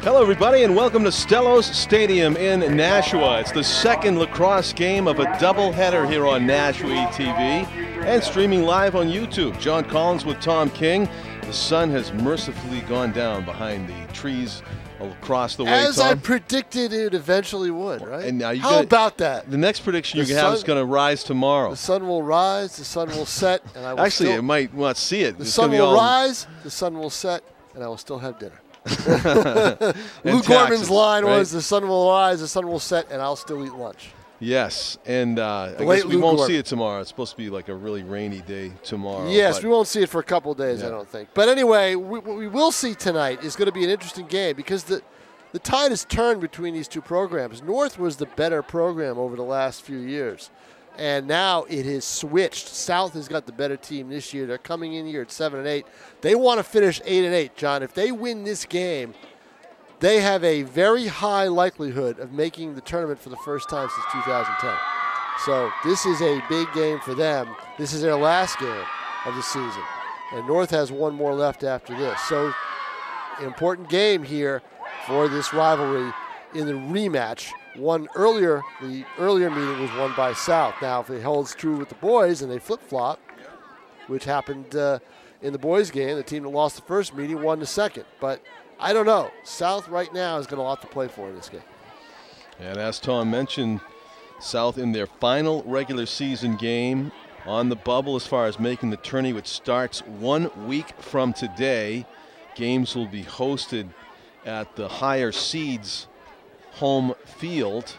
Hello everybody and welcome to Stellos Stadium in Nashua. It's the second lacrosse game of a doubleheader here on NashuaETV and streaming live on YouTube. John Collins with Tom King. The sun has mercifully gone down behind the trees across the way, As Tom. I predicted it eventually would, right? And now How about that? The next prediction you have is going to rise tomorrow. The sun will rise, the sun will set, and I will Actually, you might not see it. The sun will rise, the sun will set, and I will still have dinner. Lou Gorman's line was, the sun will rise, the sun will set, and I'll still eat lunch. Yes, and I guess we won't see it tomorrow. It's supposed to be like a really rainy day tomorrow. Yes, we won't see it for a couple of days, I don't think. But anyway, what we will see tonight is going to be an interesting game because the tide has turned between these two programs. North was the better program over the last few years, and now it has switched. South has got the better team this year. They're coming in here at 7-8. They want to finish 8-8, John. If they win this game, they have a very high likelihood of making the tournament for the first time since 2010. So this is a big game for them. This is their last game of the season, and North has one more left after this. So important game here for this rivalry in the rematch. The earlier meeting was won by South. Now, if it holds true with the boys and they flip-flop, which happened in the boys' game, the team that lost the first meeting won the second. But I don't know. South right now has got a lot to play for in this game. And as Tom mentioned, South in their final regular season game on the bubble as far as making the tourney, which starts 1 week from today. Games will be hosted at the higher seeds home field.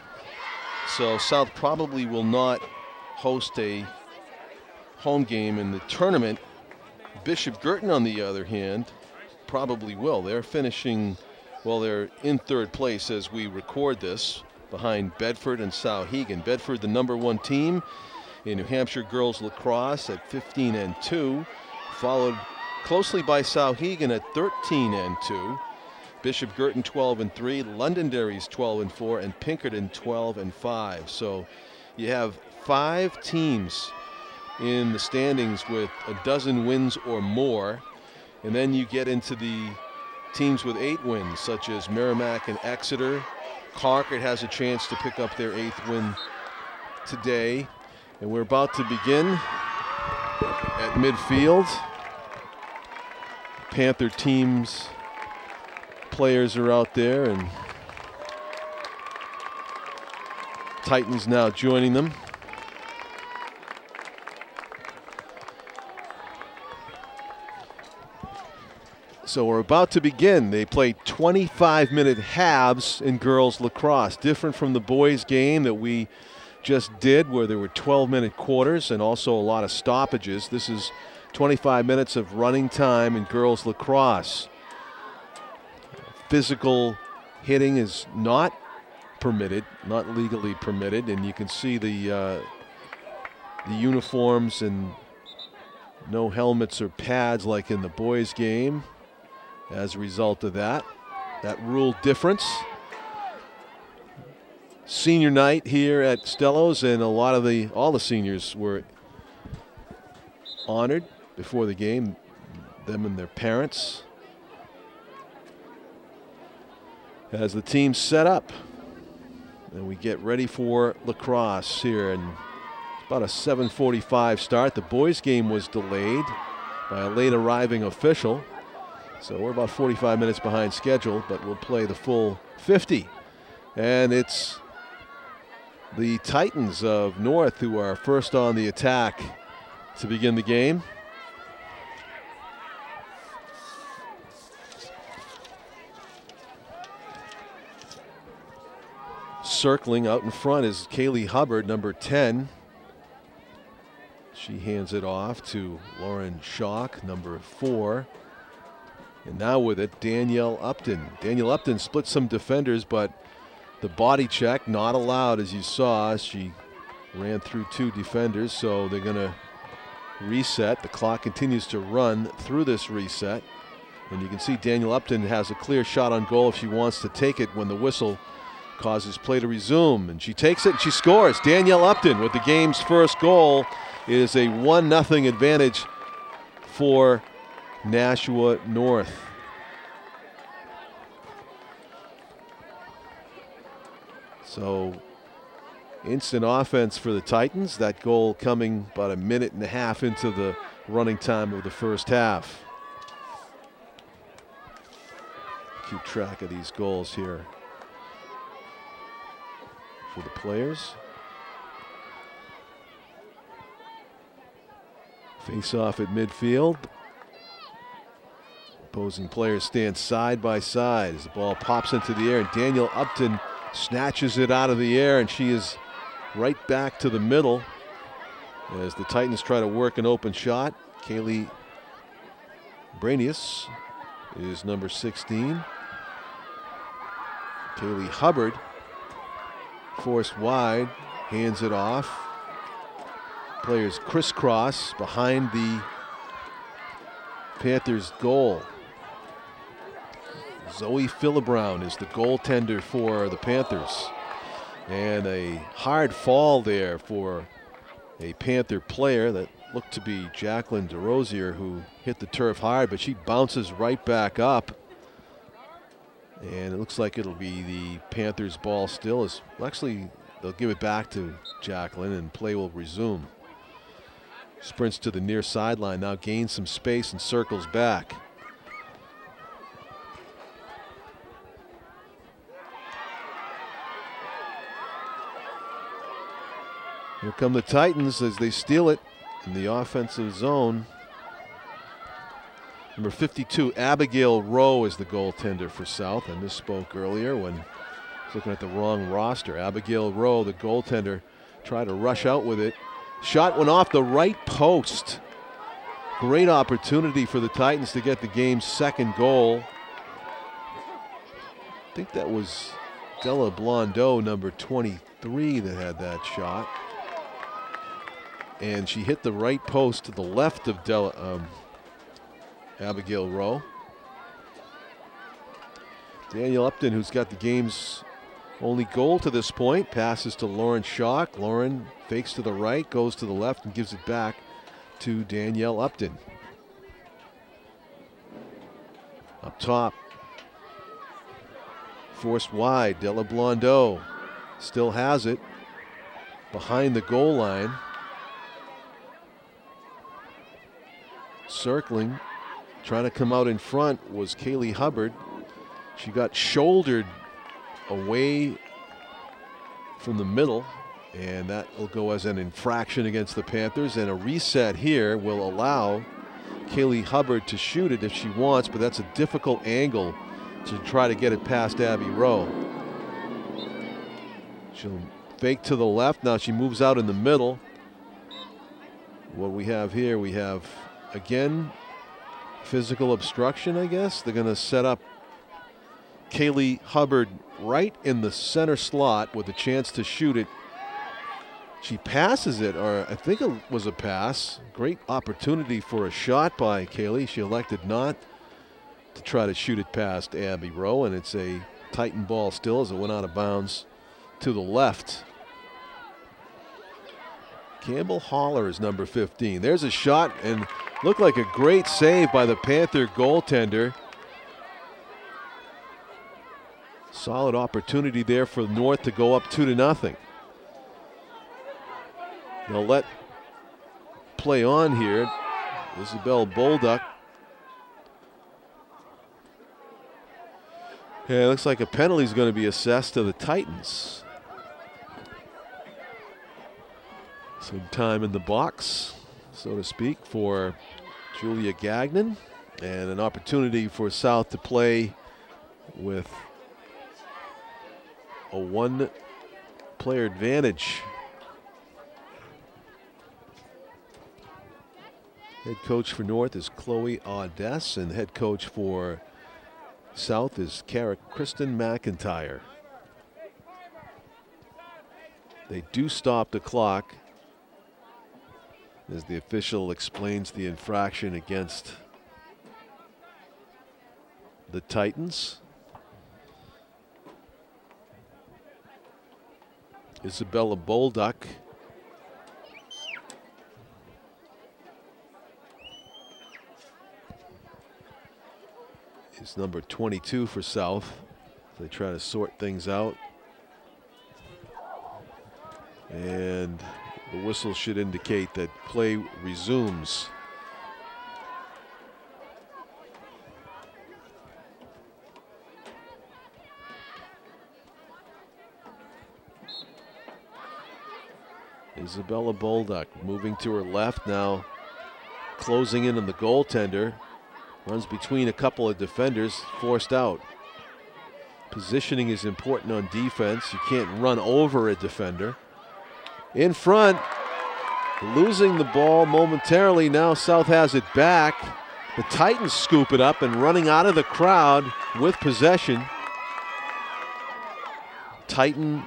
So South probably will not host a home game in the tournament. Bishop Girton, on the other hand, probably will. They're finishing, well, they're in third place as we record this, behind Bedford and Souhegan. Bedford, the #1 team in New Hampshire girls lacrosse at 15-2, followed closely by Souhegan at 13-2. Bishop Girton 12-3, Londonderry's 12-4, and Pinkerton 12-5. So you have 5 teams in the standings with a dozen wins or more, and then you get into the teams with 8 wins, such as Merrimack and Exeter. Concord has a chance to pick up their 8th win today, and we're about to begin at midfield. Panther teams players are out there, and Titans now joining them. So we're about to begin. They play 25-minute halves in girls lacrosse, different from the boys game that we just did where there were 12-minute quarters and also a lot of stoppages. This is 25 minutes of running time in girls lacrosse. Physical hitting is not permitted, not legally permitted, and you can see the uniforms and no helmets or pads like in the boys game as a result of that rule difference. Senior night here at Stellos, and all the seniors were honored before the game, them and their parents. As the team set up and we get ready for lacrosse here, and it's about a 7:45 start. The boys game was delayed by a late arriving official, so we're about 45 minutes behind schedule, but we'll play the full 50. And it's the Titans of North who are first on the attack to begin the game. Circling out in front is Kaylee Hubbard, number 10. She hands it off to Lauren Schock, number 4. And now with it, Danielle Upton. Danielle Upton split some defenders, but the body check not allowed, as you saw. She ran through 2 defenders, so they're going to reset. The clock continues to run through this reset. And you can see Danielle Upton has a clear shot on goal if she wants to take it when the whistle causes play to resume, and she takes it and she scores. Danielle Upton with the game's first goal. Is a 1-0 advantage for Nashua North. So instant offense for the Titans. That goal coming about a minute and a half into the running time of the first half. Keep track of these goals here for the players. Face off at midfield. Opposing players stand side by side as the ball pops into the air, and Danielle Upton snatches it out of the air, and she is right back to the middle as the Titans try to work an open shot. Kaylee Branius is number 16. Kaylee Hubbard forced wide, hands it off. Players crisscross behind the Panthers goal. Zoe Philibrown is the goaltender for the Panthers. And a hard fall there for a Panther player that looked to be Jacqueline DeRosier, who hit the turf hard, but she bounces right back up. And it looks like it'll be the Panthers' ball still. Actually, they'll give it back to Jacqueline and play will resume. Sprints to the near sideline, now gains some space and circles back. Here come the Titans as they steal it in the offensive zone. Number 52, Abigail Rowe, is the goaltender for South. I misspoke earlier when I was looking at the wrong roster. Abigail Rowe, the goaltender, tried to rush out with it. Shot went off the right post. Great opportunity for the Titans to get the game's second goal. I think that was Della Blondeau, number 23, that had that shot. And she hit the right post to the left of Abigail Rowe. Danielle Upton, who's got the game's only goal to this point, passes to Lauren Schock. Lauren fakes to the right, goes to the left, and gives it back to Danielle Upton. Up top, forced wide, Della Blondeau still has it behind the goal line. Circling, trying to come out in front was Kaylee Hubbard. She got shouldered away from the middle, and that will go as an infraction against the Panthers, and a reset here will allow Kaylee Hubbard to shoot it if she wants, but that's a difficult angle to try to get it past Abby Rowe. She'll fake to the left. Now she moves out in the middle. What we have here, we have again physical obstruction, I guess. They're going to set up Kaylee Hubbard right in the center slot with a chance to shoot it. She passes it, or I think it was a pass. Great opportunity for a shot by Kaylee. She elected not to try to shoot it past Abby Rowe, and it's a Titan ball still as it went out of bounds to the left. Campbell Holler is number 15. There's a shot, and looked like a great save by the Panther goaltender. Solid opportunity there for North to go up 2-0. They'll let play on here. Isabel Bolduck. Yeah, it looks like a penalty is going to be assessed to the Titans. Some time in the box, so to speak, for Julia Gagnon, and an opportunity for South to play with a one-player advantage. Head coach for North is Chloe Audess, and head coach for South is Kristen McIntyre. They do stop the clock as the official explains the infraction against the Titans. Isabella Bolduck is number 22 for South. They try to sort things out. And the whistle should indicate that play resumes. Isabella Bolduc moving to her left now, closing in on the goaltender. Runs between a couple of defenders, forced out. Positioning is important on defense. You can't run over a defender. In front, losing the ball momentarily. Now South has it back. The Titans scoop it up and running out of the crowd with possession. Titan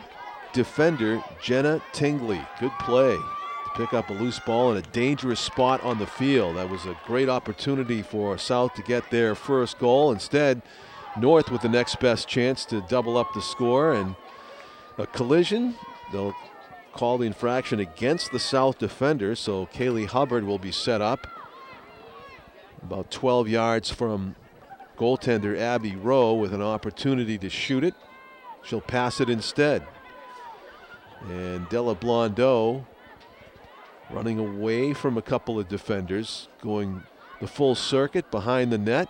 defender Jenna Tingley. Good play to pick up a loose ball in a dangerous spot on the field. That was a great opportunity for South to get their first goal. Instead, North with the next best chance to double up the score, and a collision. They'll call the infraction against the South defender, so Kaylee Hubbard will be set up about 12 yards from goaltender Abby Rowe with an opportunity to shoot it. She'll pass it instead. And Della Blondeau running away from a couple of defenders, going the full circuit behind the net.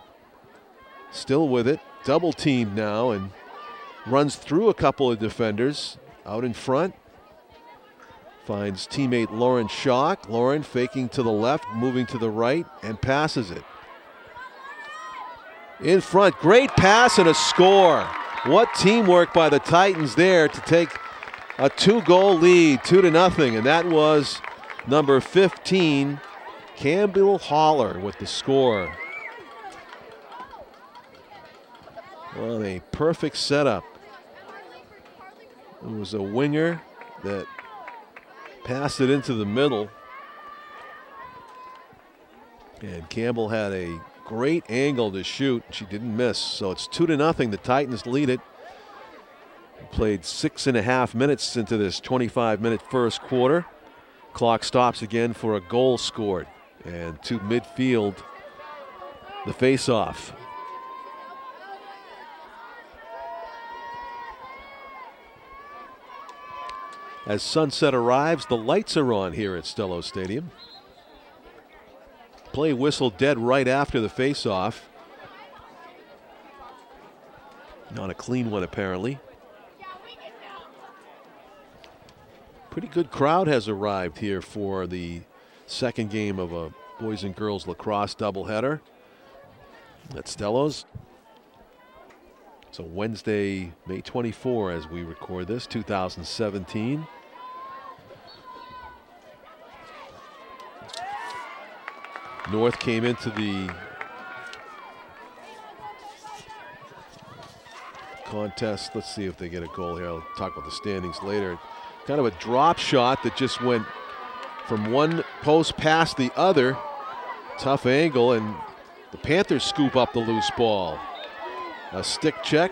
Still with it, double teamed now, and runs through a couple of defenders out in front. Finds teammate Lauren Schock. Lauren faking to the left, moving to the right, and passes it. In front, great pass and a score. What teamwork by the Titans there to take a 2-goal lead, 2-0, and that was number 15, Campbell Holler, with the score. Well, a perfect setup. It was a winger that passed it into the middle. And Campbell had a great angle to shoot. She didn't miss. So it's 2-0. The Titans lead it. Played 6.5 minutes into this 25-minute first quarter. Clock stops again for a goal scored. And to midfield, the face-off. As sunset arrives, the lights are on here at Stello Stadium. Play whistle dead right after the face-off. Not a clean one, apparently. Pretty good crowd has arrived here for the second game of a boys and girls lacrosse doubleheader at Stello's. So Wednesday, May 24, as we record this, 2017. North came into the contest. Let's see if they get a goal here. I'll talk about the standings later. Kind of a drop shot that just went from one post past the other. Tough angle, and the Panthers scoop up the loose ball. A stick check.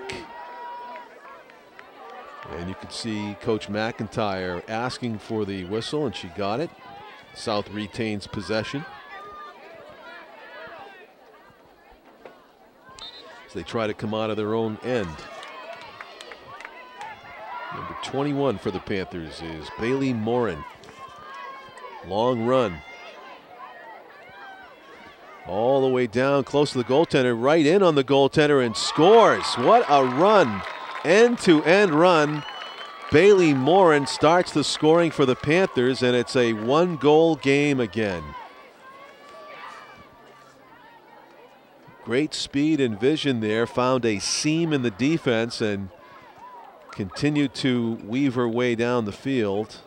And you can see Coach McIntyre asking for the whistle, and she got it. South retains possession. As they try to come out of their own end. Number 21 for the Panthers is Bailey Morin. Long run. All the way down close to the goaltender, right in on the goaltender, and scores. What a run. End-to-end run. Bailey Morin starts the scoring for the Panthers, and it's a 1-goal game again. Great speed and vision there. Found a seam in the defense and continued to weave her way down the field.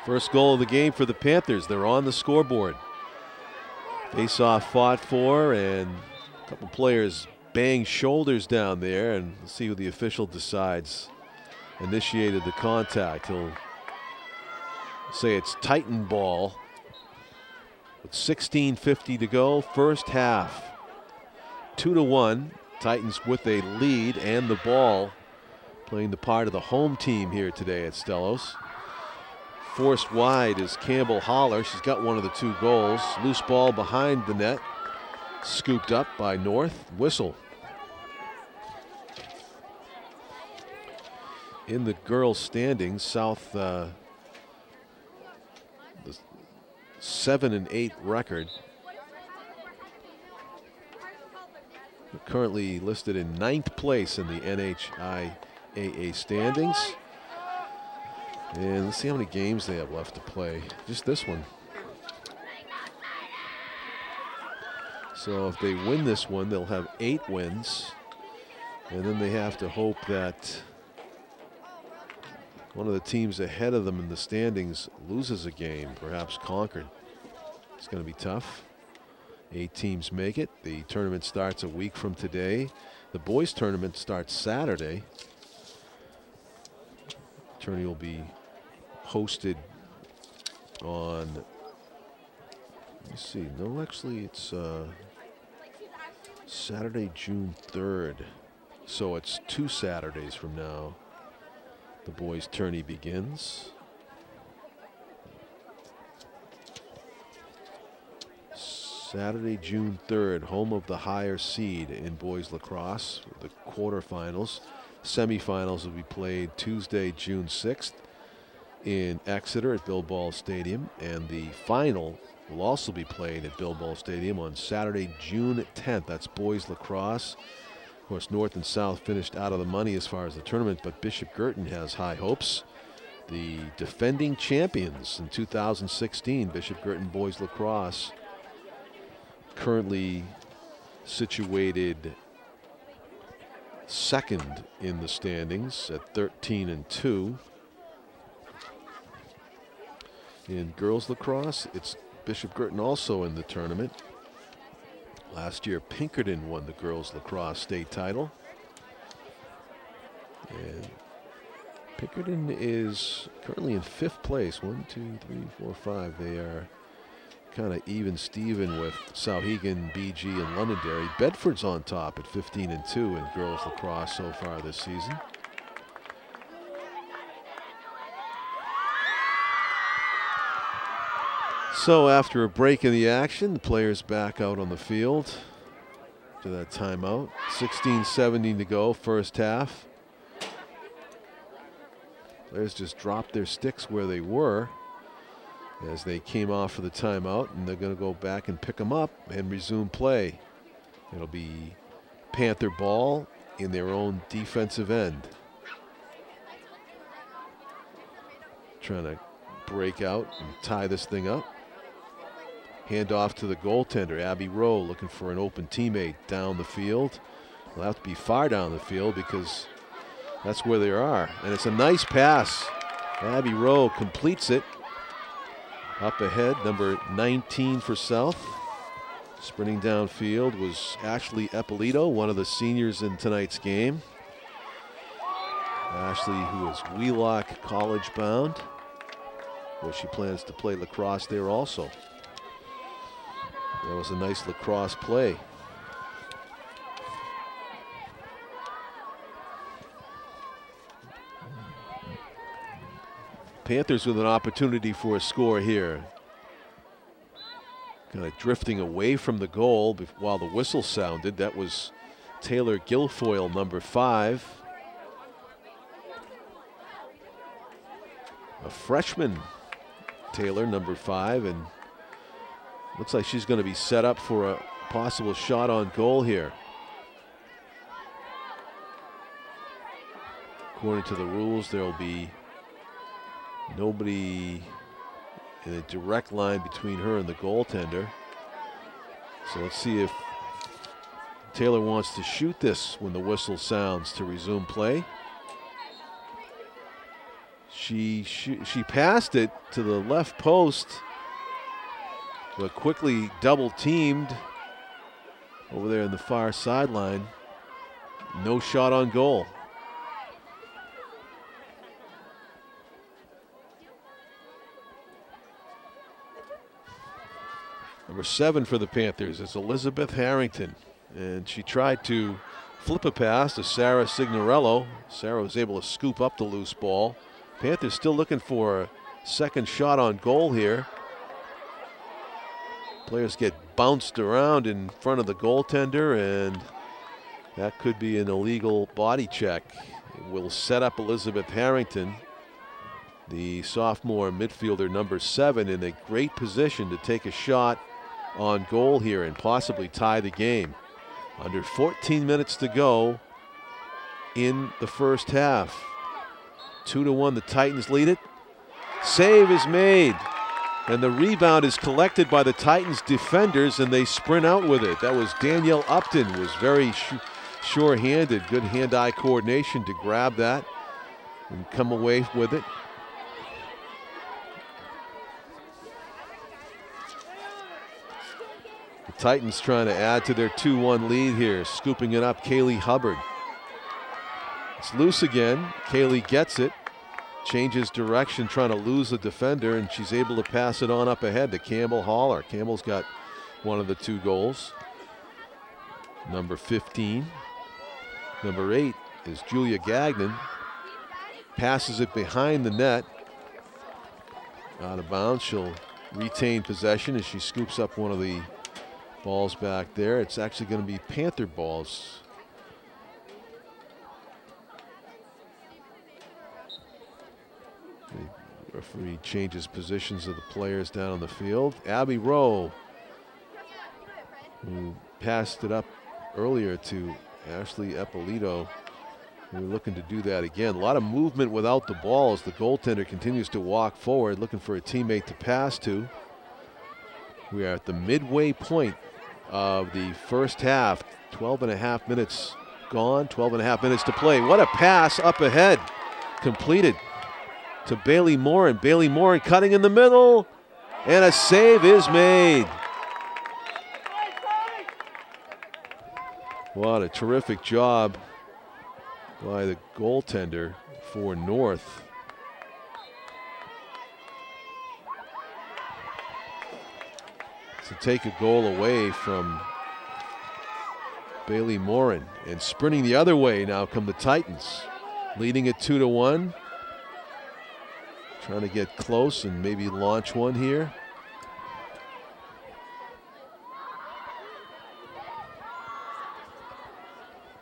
First goal of the game for the Panthers. They're on the scoreboard. Face-off fought for, and a couple players banged shoulders down there, and we'll see who the official decides initiated the contact. He'll say it's Titan ball. With 16:50 to go, first half. 2-1. Titans with a lead and the ball playing the part of the home team here today at Stellos. Forced wide is Campbell Holler. She's got one of the 2 goals. Loose ball behind the net. Scooped up by North. Whistle. In the girls' standings, South the 7-8 record. We're currently listed in 9th place in the NHIAA standings. And let's see how many games they have left to play. Just this one. So if they win this one, they'll have 8 wins. And then they have to hope that one of the teams ahead of them in the standings loses a game, perhaps Concord. It's going to be tough. 8 teams make it. The tournament starts a week from today. The boys' tournament starts Saturday. The tourney will be hosted on, let me see, no, actually it's Saturday, June 3rd. So it's 2 Saturdays from now. The boys' tourney begins. Saturday, June 3rd, home of the higher seed in boys lacrosse, the quarterfinals. Semifinals will be played Tuesday, June 6th in Exeter at Bill Ball Stadium, and the final will also be played at Bill Ball Stadium on Saturday, June 10th. That's boys lacrosse. Of course, North and South finished out of the money as far as the tournament, but Bishop Girton has high hopes. The defending champions in 2016, Bishop Girton boys lacrosse, currently situated 2nd in the standings at 13-2. In girls lacrosse, it's Bishop Girton also in the tournament. Last year, Pinkerton won the girls lacrosse state title. And Pinkerton is currently in 5th place. 1, 2, 3, 4, 5. They are kind of even Steven with Souhegan, BG, and Londonderry. Bedford's on top at 15-2 in girls lacrosse so far this season. So after a break in the action, the players back out on the field to that timeout. 16:17 to go, first half. Players just dropped their sticks where they were as they came off for the timeout, and they're going to go back and pick them up and resume play. It'll be Panther ball in their own defensive end. Trying to break out and tie this thing up. Hand off to the goaltender, Abby Rowe, looking for an open teammate down the field. They'll have to be far down the field because that's where they are. And it's a nice pass. Abby Rowe completes it. Up ahead, number 19 for South. Sprinting downfield was Ashley Eppolito, one of the seniors in tonight's game. Ashley, who is Wheelock College bound, where she plans to play lacrosse there also. That was a nice lacrosse play. Panthers with an opportunity for a score here. Kind of drifting away from the goal while the whistle sounded. That was Taylor Guilfoyle, number 5. A freshman, Taylor, number 5, and looks like she's going to be set up for a possible shot on goal here. According to the rules, there will be nobody in a direct line between her and the goaltender. So let's see if Taylor wants to shoot this when the whistle sounds to resume play. She passed it to the left post, but quickly double teamed over there in the far sideline. No shot on goal. Number 7 for the Panthers is Elizabeth Harrington, and she tried to flip a pass to Sarah Signorello. Sarah was able to scoop up the loose ball. Panthers still looking for a second shot on goal here. Players get bounced around in front of the goaltender, and that could be an illegal body check. It will set up Elizabeth Harrington, the sophomore midfielder, number 7, in a great position to take a shot on goal here and possibly tie the game. Under 14 minutes to go in the first half. 2-1, the Titans lead it. Save is made, and the rebound is collected by the Titans defenders, and they sprint out with it. That was Danielle Upton, was very sure-handed. Good hand-eye coordination to grab that and come away with it. The Titans trying to add to their 2-1 lead here, scooping it up, Kaylee Hubbard. It's loose again. Kaylee gets it, changes direction, trying to lose the defender, and she's able to pass it on up ahead to Campbell Haller. Campbell's got one of the 2 goals. Number 15. Number 8 is Julia Gagnon. Passes it behind the net. Out of bounds. She'll retain possession as she scoops up one of the balls back there. It's actually going to be Panther balls. The referee changes positions of the players down on the field. Abby Rowe, who passed it up earlier to Ashley Eppolito. We're looking to do that again. A lot of movement without the ball as the goaltender continues to walk forward, looking for a teammate to pass to. We are at the midway point of the first half. 12.5 minutes gone, 12.5 minutes to play. What a pass up ahead. Completed to Bailey Morin. Bailey Morin cutting in the middle, and a save is made. What a terrific job by the goaltender for North. To take a goal away from Bailey Morin, and sprinting the other way now come the Titans, leading it 2-1. Trying to get close and maybe launch one here.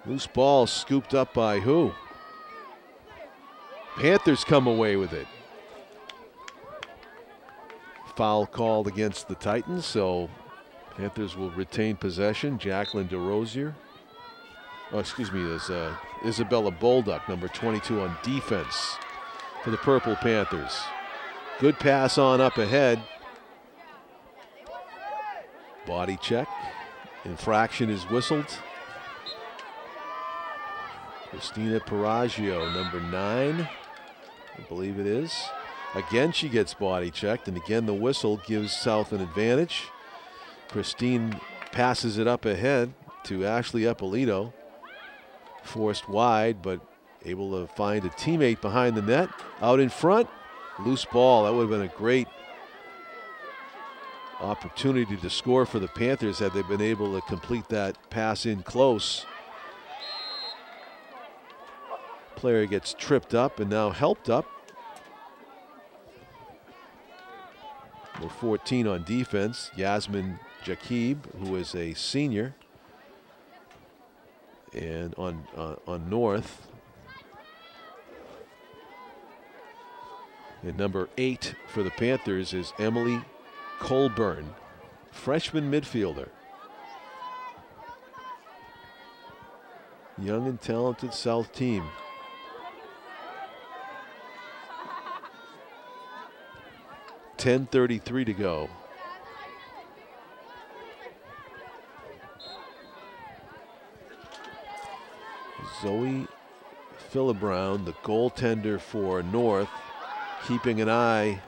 Loose ball scooped up by who? Panthers come away with it. Foul called against the Titans, so Panthers will retain possession. Jacqueline DeRosier. Oh, excuse me, there's Isabella Bolduck, number 22 on defense for the Purple Panthers. Good pass on up ahead. Body check. Infraction is whistled. Christina Paraggio, number 9, I believe it is. Again, she gets body checked, and again the whistle gives South an advantage. Christine passes it up ahead to Ashley Eppolito. Forced wide, but able to find a teammate behind the net. Out in front, loose ball. That would have been a great opportunity to score for the Panthers had they been able to complete that pass in close. Player gets tripped up and now helped up. Number 14 on defense, Yasmin Jakib, who is a senior, and on North. And number 8 for the Panthers is Emily Colburn, freshman midfielder. Young and talented South team. .10:33 to go. Zoe Philibrown, the goaltender for North, keeping an eye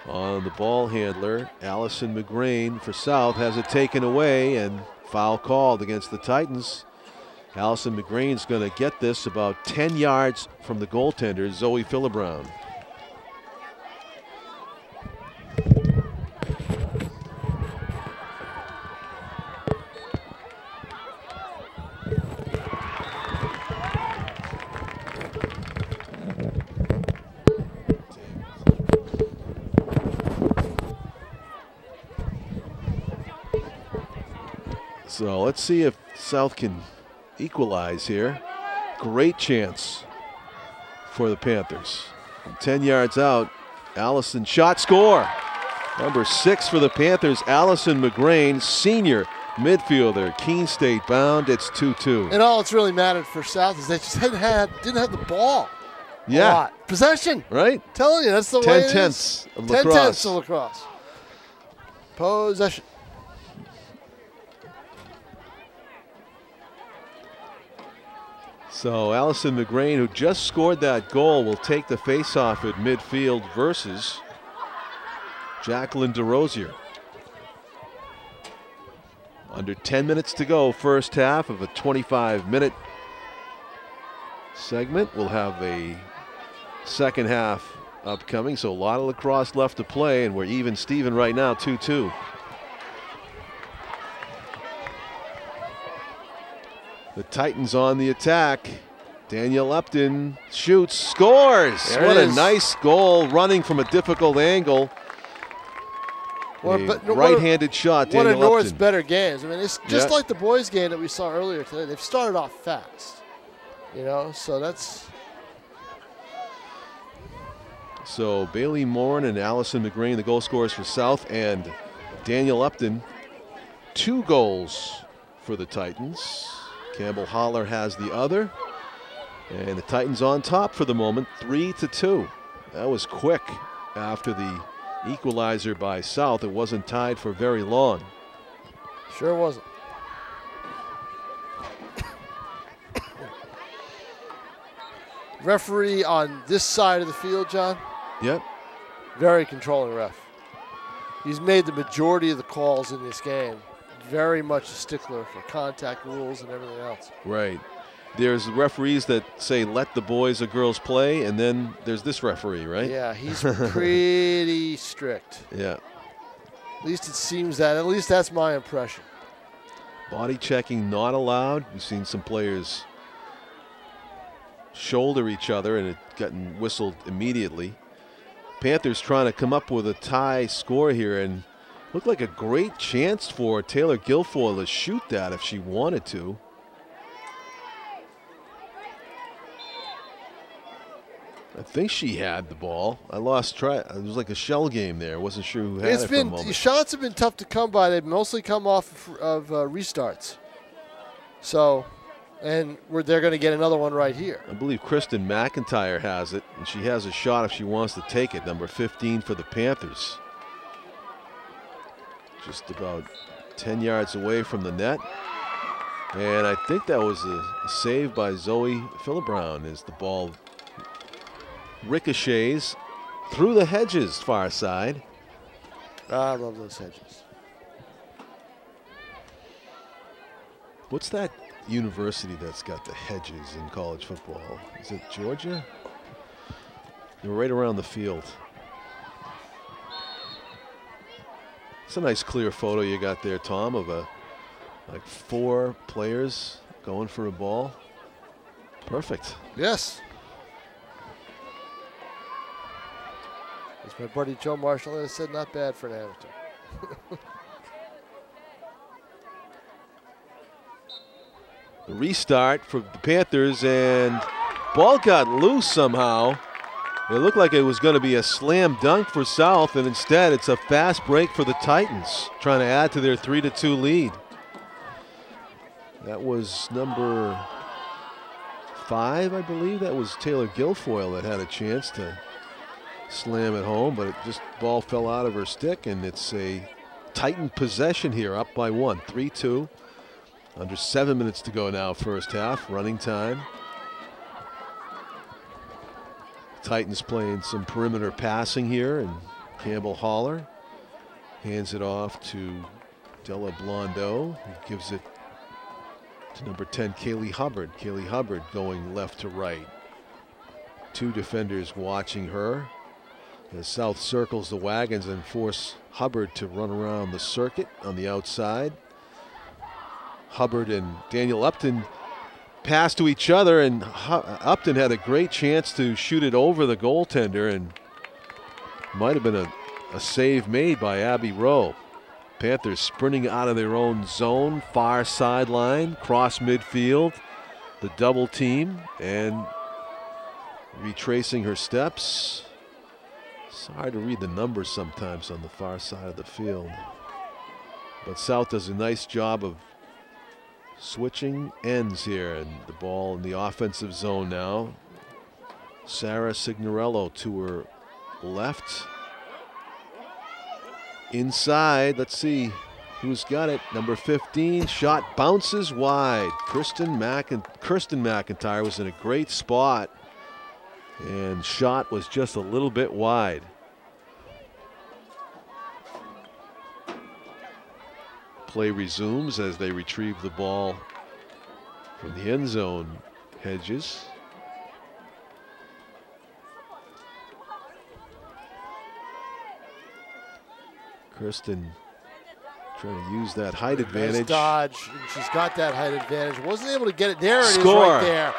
on the ball handler. Allison McGrain for South has it taken away, and foul called against the Titans. Allison McGrain's going to get this about 10 yards from the goaltender, Zoe Philibrown. So let's see if South can equalize here. Great chance for the Panthers. From 10 yards out, Allison shot, score. Number 6 for the Panthers, Allison McGrain, senior midfielder, Keene State bound. It's 2-2. And all it's really mattered for South is they just didn't have the ball. Yeah. A lot. Possession. Right. Telling you, that's the way it is. 10/10 of lacrosse. 10/10 of lacrosse. Possession. So Allison McGrain, who just scored that goal, will take the faceoff at midfield versus Jacqueline DeRosier. Under 10 minutes to go, first half of a 25-minute segment. We'll have a second half upcoming, so a lot of lacrosse left to play, and we're even Steven right now, 2-2. The Titans on the attack. Danielle Upton shoots, scores. What a nice goal, running from a difficult angle. Right-handed shot, Danielle Upton. One of North's better games. I mean, it's just like the boys' game that we saw earlier today. They've started off fast, you know, so that's. So Bailey Morin and Allison McGrain, the goal scorers for South, and Danielle Upton, 2 goals for the Titans. Campbell Holler has the other. And the Titans on top for the moment, 3-2. That was quick after the equalizer by South. It wasn't tied for very long. Sure wasn't. Referee on this side of the field, John. Yep. Very controlling ref. He's made the majority of the calls in this game. Very much a stickler for contact rules and everything else. Right. There's referees that say let the boys or girls play, and then there's this referee, right? Yeah, he's pretty strict. Yeah. At least it seems that. At least that's my impression. Body checking not allowed. We've seen some players shoulder each other, and it gotten whistled immediately. Panthers trying to come up with a tie score here, and looked like a great chance for Taylor Guilfoyle to shoot that if she wanted to. I think she had the ball. I lost track. It was like a shell game there. I wasn't sure who had it for a moment. Shots have been tough to come by. They've mostly come off of restarts. So, and they're going to get another one right here. I believe Kristen McIntyre has it, and she has a shot if she wants to take it. Number 15 for the Panthers. Just about 10 yards away from the net. And I think that was a save by Zoe Philibrown as the ball ricochets through the hedges far side. I love those hedges. What's that university that's got the hedges in college football? Is it Georgia? They're right around the field. It's a nice clear photo you got there, Tom, of like 4 players going for a ball. Perfect. Yes. As my buddy Joe Marshall has said, not bad for an amateur. The restart for the Panthers, and ball got loose somehow. It looked like it was going to be a slam dunk for South, and instead it's a fast break for the Titans, trying to add to their 3-2 lead. That was number 5, I believe. That was Taylor Guilfoyle that had a chance to slam it home, but it just ball fell out of her stick, and it's a Titan possession here, up by 1, 3-2. Under 7 minutes to go now, first half, running time. Titans playing some perimeter passing here, and Campbell Holler hands it off to Della Blondeau, who gives it to number 10, Kaylee Hubbard. Kaylee Hubbard going left to right. 2 defenders watching her as South circles the wagons and force Hubbard to run around the circuit on the outside. Hubbard and Danielle Upton pass to each other, and Upton had a great chance to shoot it over the goaltender, and might have been a save made by Abby Rowe. Panthers sprinting out of their own zone, far sideline, cross midfield, the double team, and retracing her steps. It's hard to read the numbers sometimes on the far side of the field. But South does a nice job of switching ends here, and the ball in the offensive zone now. Sarah Signorello to her left. Inside, let's see who's got it. Number 15, shot bounces wide. Kirsten McIntyre was in a great spot, and shot was just a little bit wide. Play resumes as they retrieve the ball from the end zone hedges. Kirsten trying to use that height advantage. Nice dodge. She's got that height advantage. Wasn't able to get it. There it is Score. right there.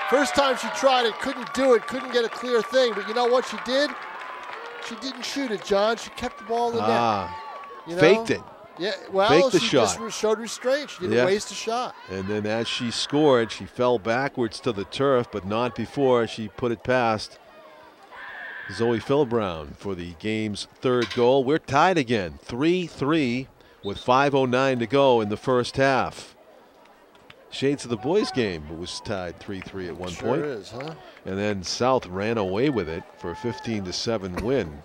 First time she tried it, couldn't do it, couldn't get a clear thing. But you know what she did? She didn't shoot it, John. She kept the ball in the net. You know? Faked it. Yeah, well, faked the she shot. just showed restraint. She didn't waste a shot. And then as she scored, she fell backwards to the turf, but not before she put it past Zoe Philbrown for the game's third goal. We're tied again, 3-3 with 5:09 to go in the first half. Shades of the boys' game, it was tied 3-3 at one point. Sure is, huh? And then South ran away with it for a 15-7 win.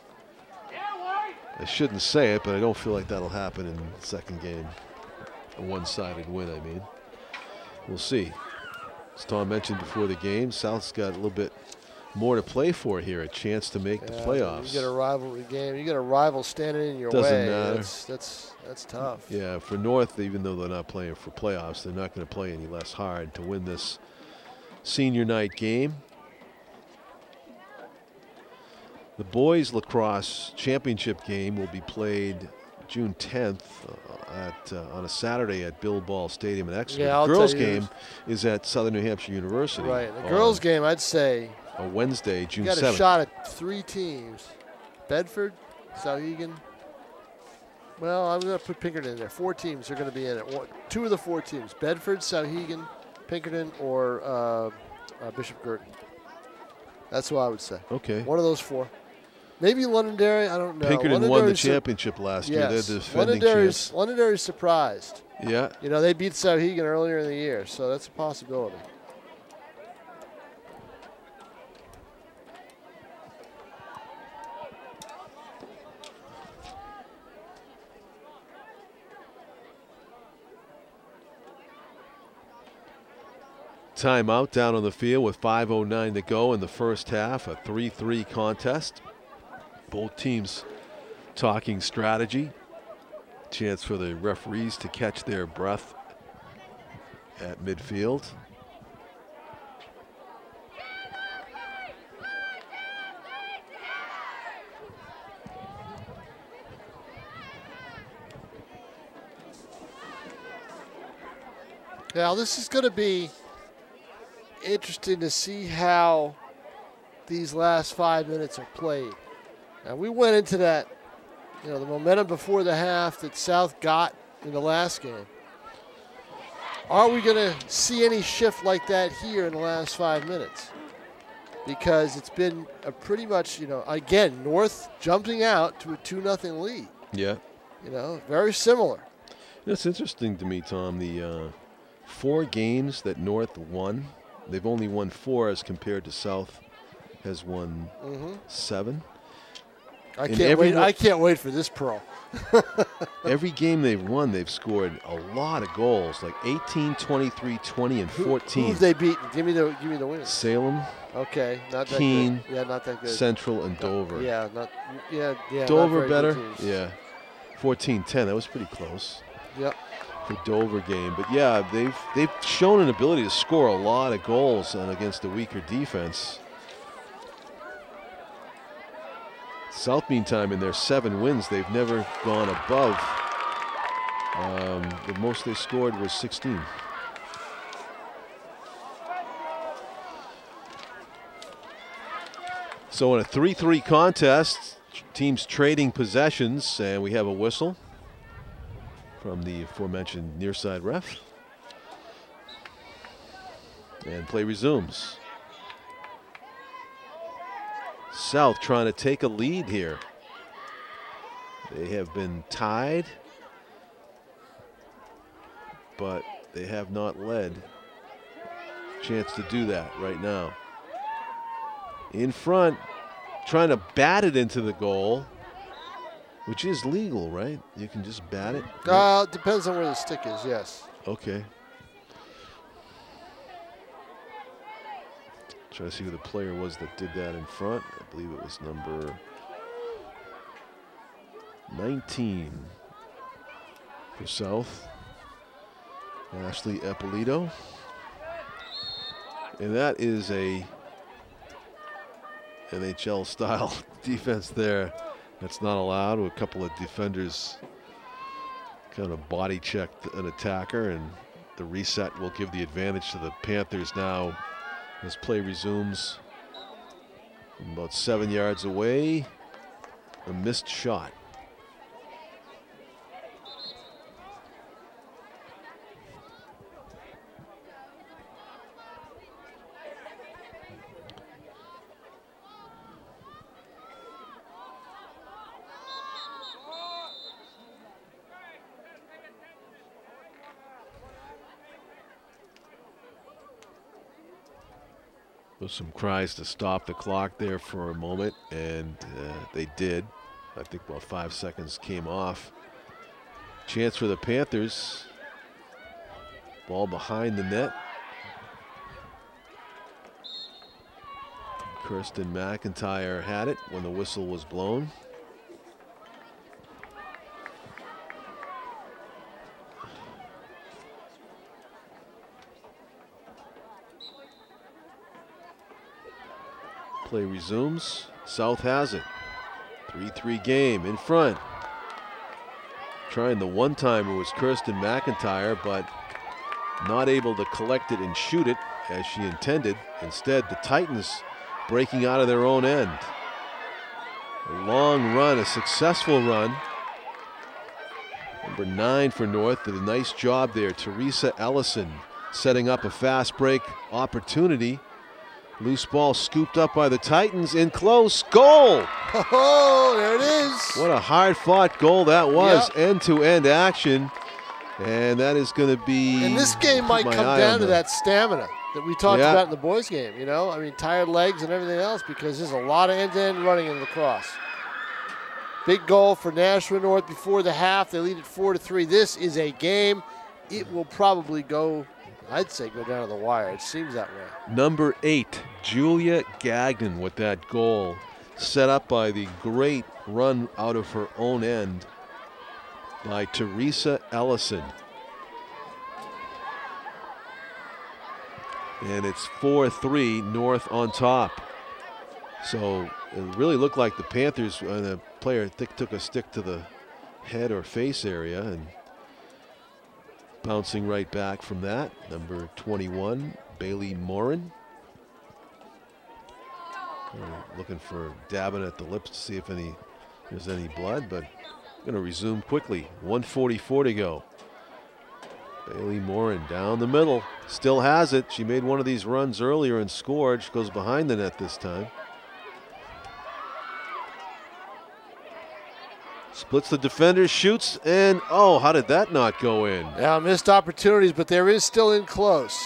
I shouldn't say it, but I don't feel like that'll happen in the second game. A one-sided win, I mean. We'll see. As Tom mentioned before the game, South's got a little bit more to play for here, a chance to make the playoffs. You get a rivalry game. You get a rival standing in your way. Doesn't matter. That's tough. Yeah, for North, even though they're not playing for playoffs, they're not going to play any less hard to win this senior night game. The boys lacrosse championship game will be played June 10th on a Saturday at Bill Ball Stadium in Exeter. Yeah, the girls' game is at Southern New Hampshire University. Right. The girls' game, I'd say, a Wednesday, June 7th. You got a shot at 3 teams: Bedford, Souhegan. Well, I'm going to put Pinkerton in there. 4 teams are going to be in it. 2 of the 4 teams: Bedford, Souhegan, Pinkerton, or Bishop Girton. That's what I would say. Okay. One of those 4. Maybe Londonderry, I don't know. Pinkerton won the championship last year. They're the defending champs. Londonderry's surprised. Yeah. You know, they beat Souhegan earlier in the year, so that's a possibility. Timeout down on the field with 5:09 to go in the first half, a 3-3 contest. Both teams talking strategy. Chance for the referees to catch their breath at midfield. Now, this is going to be interesting to see how these last 5 minutes are played. Now, we went into that, you know, the momentum before the half that South got in the last game. Are we going to see any shift like that here in the last 5 minutes? Because it's been a pretty much, you know, again, North jumping out to a 2-0 lead. Yeah. You know, very similar. It's interesting to me, Tom, the 4 games that North won, they've only won 4 as compared to South has won 7. I can't wait for this pro. Every game they've won, they've scored a lot of goals, like 18, 23, 20, and 14. Who have they beaten? Give me the winners. Salem. Okay, not that Keene, good. Yeah, not that good. Central, and Dover. Not Dover very better. good teams. Yeah, 14-10. That was pretty close. Yep. For Dover game, but yeah, they've shown an ability to score a lot of goals against a weaker defense. South, meantime, in their 7 wins, they've never gone above. The most they scored was 16. So in a 3-3 contest, teams trading possessions, and we have a whistle. from the aforementioned near side ref. And play resumes. South trying to take a lead here. They have been tied, but they have not led. Chance to do that right now. In front, trying to bat it into the goal, which is legal, right? You can just bat it? It depends on where the stick is, yes. Okay. Trying to see who the player was that did that in front. I believe it was number 19 for South, Ashley Eppolito. And that is a NHL style defense there. That's not allowed. A couple of defenders kind of body checked an attacker, and the reset will give the advantage to the Panthers now as play resumes. From about 7 yards away, a missed shot. Some cries to stop the clock there for a moment, and they did. I think about 5 seconds came off. Chance for the Panthers. Ball behind the net. Kirsten McIntyre had it when the whistle was blown. Play resumes. South has it. 3-3 game in front. Trying the one-timer was Kirsten McIntyre, but not able to collect it and shoot it as she intended. Instead, the Titans breaking out of their own end. A long run, a successful run. Number 9 for North did a nice job there. Teresa Ellison setting up a fast break opportunity. Loose ball scooped up by the Titans, in close, goal! Oh, there it is. What a hard-fought goal that was. Yep. End-to-end action, and that is going to be... And this game might come down to that stamina that we talked about in the boys' game, you know? I mean, tired legs and everything else, because there's a lot of end-to-end running in lacrosse. Big goal for Nashua North before the half. They lead it 4-3. This is a game. It will probably go... I'd say go down to the wire. It seems that way. Number 8, Julia Gagnon with that goal, set up by the great run out of her own end by Teresa Ellison. And it's 4-3 North on top. So it really looked like the Panthers, the player took a stick to the head or face area, and bouncing right back from that, number 21, Bailey Morin. Looking for dabbing at the lips to see if there's any blood, but going to resume quickly. 1:44 to go. Bailey Morin down the middle, still has it. She made one of these runs earlier and scored. She goes behind the net this time. Splits the defender, shoots, and oh, how did that not go in? Yeah, missed opportunities, but there is still in close.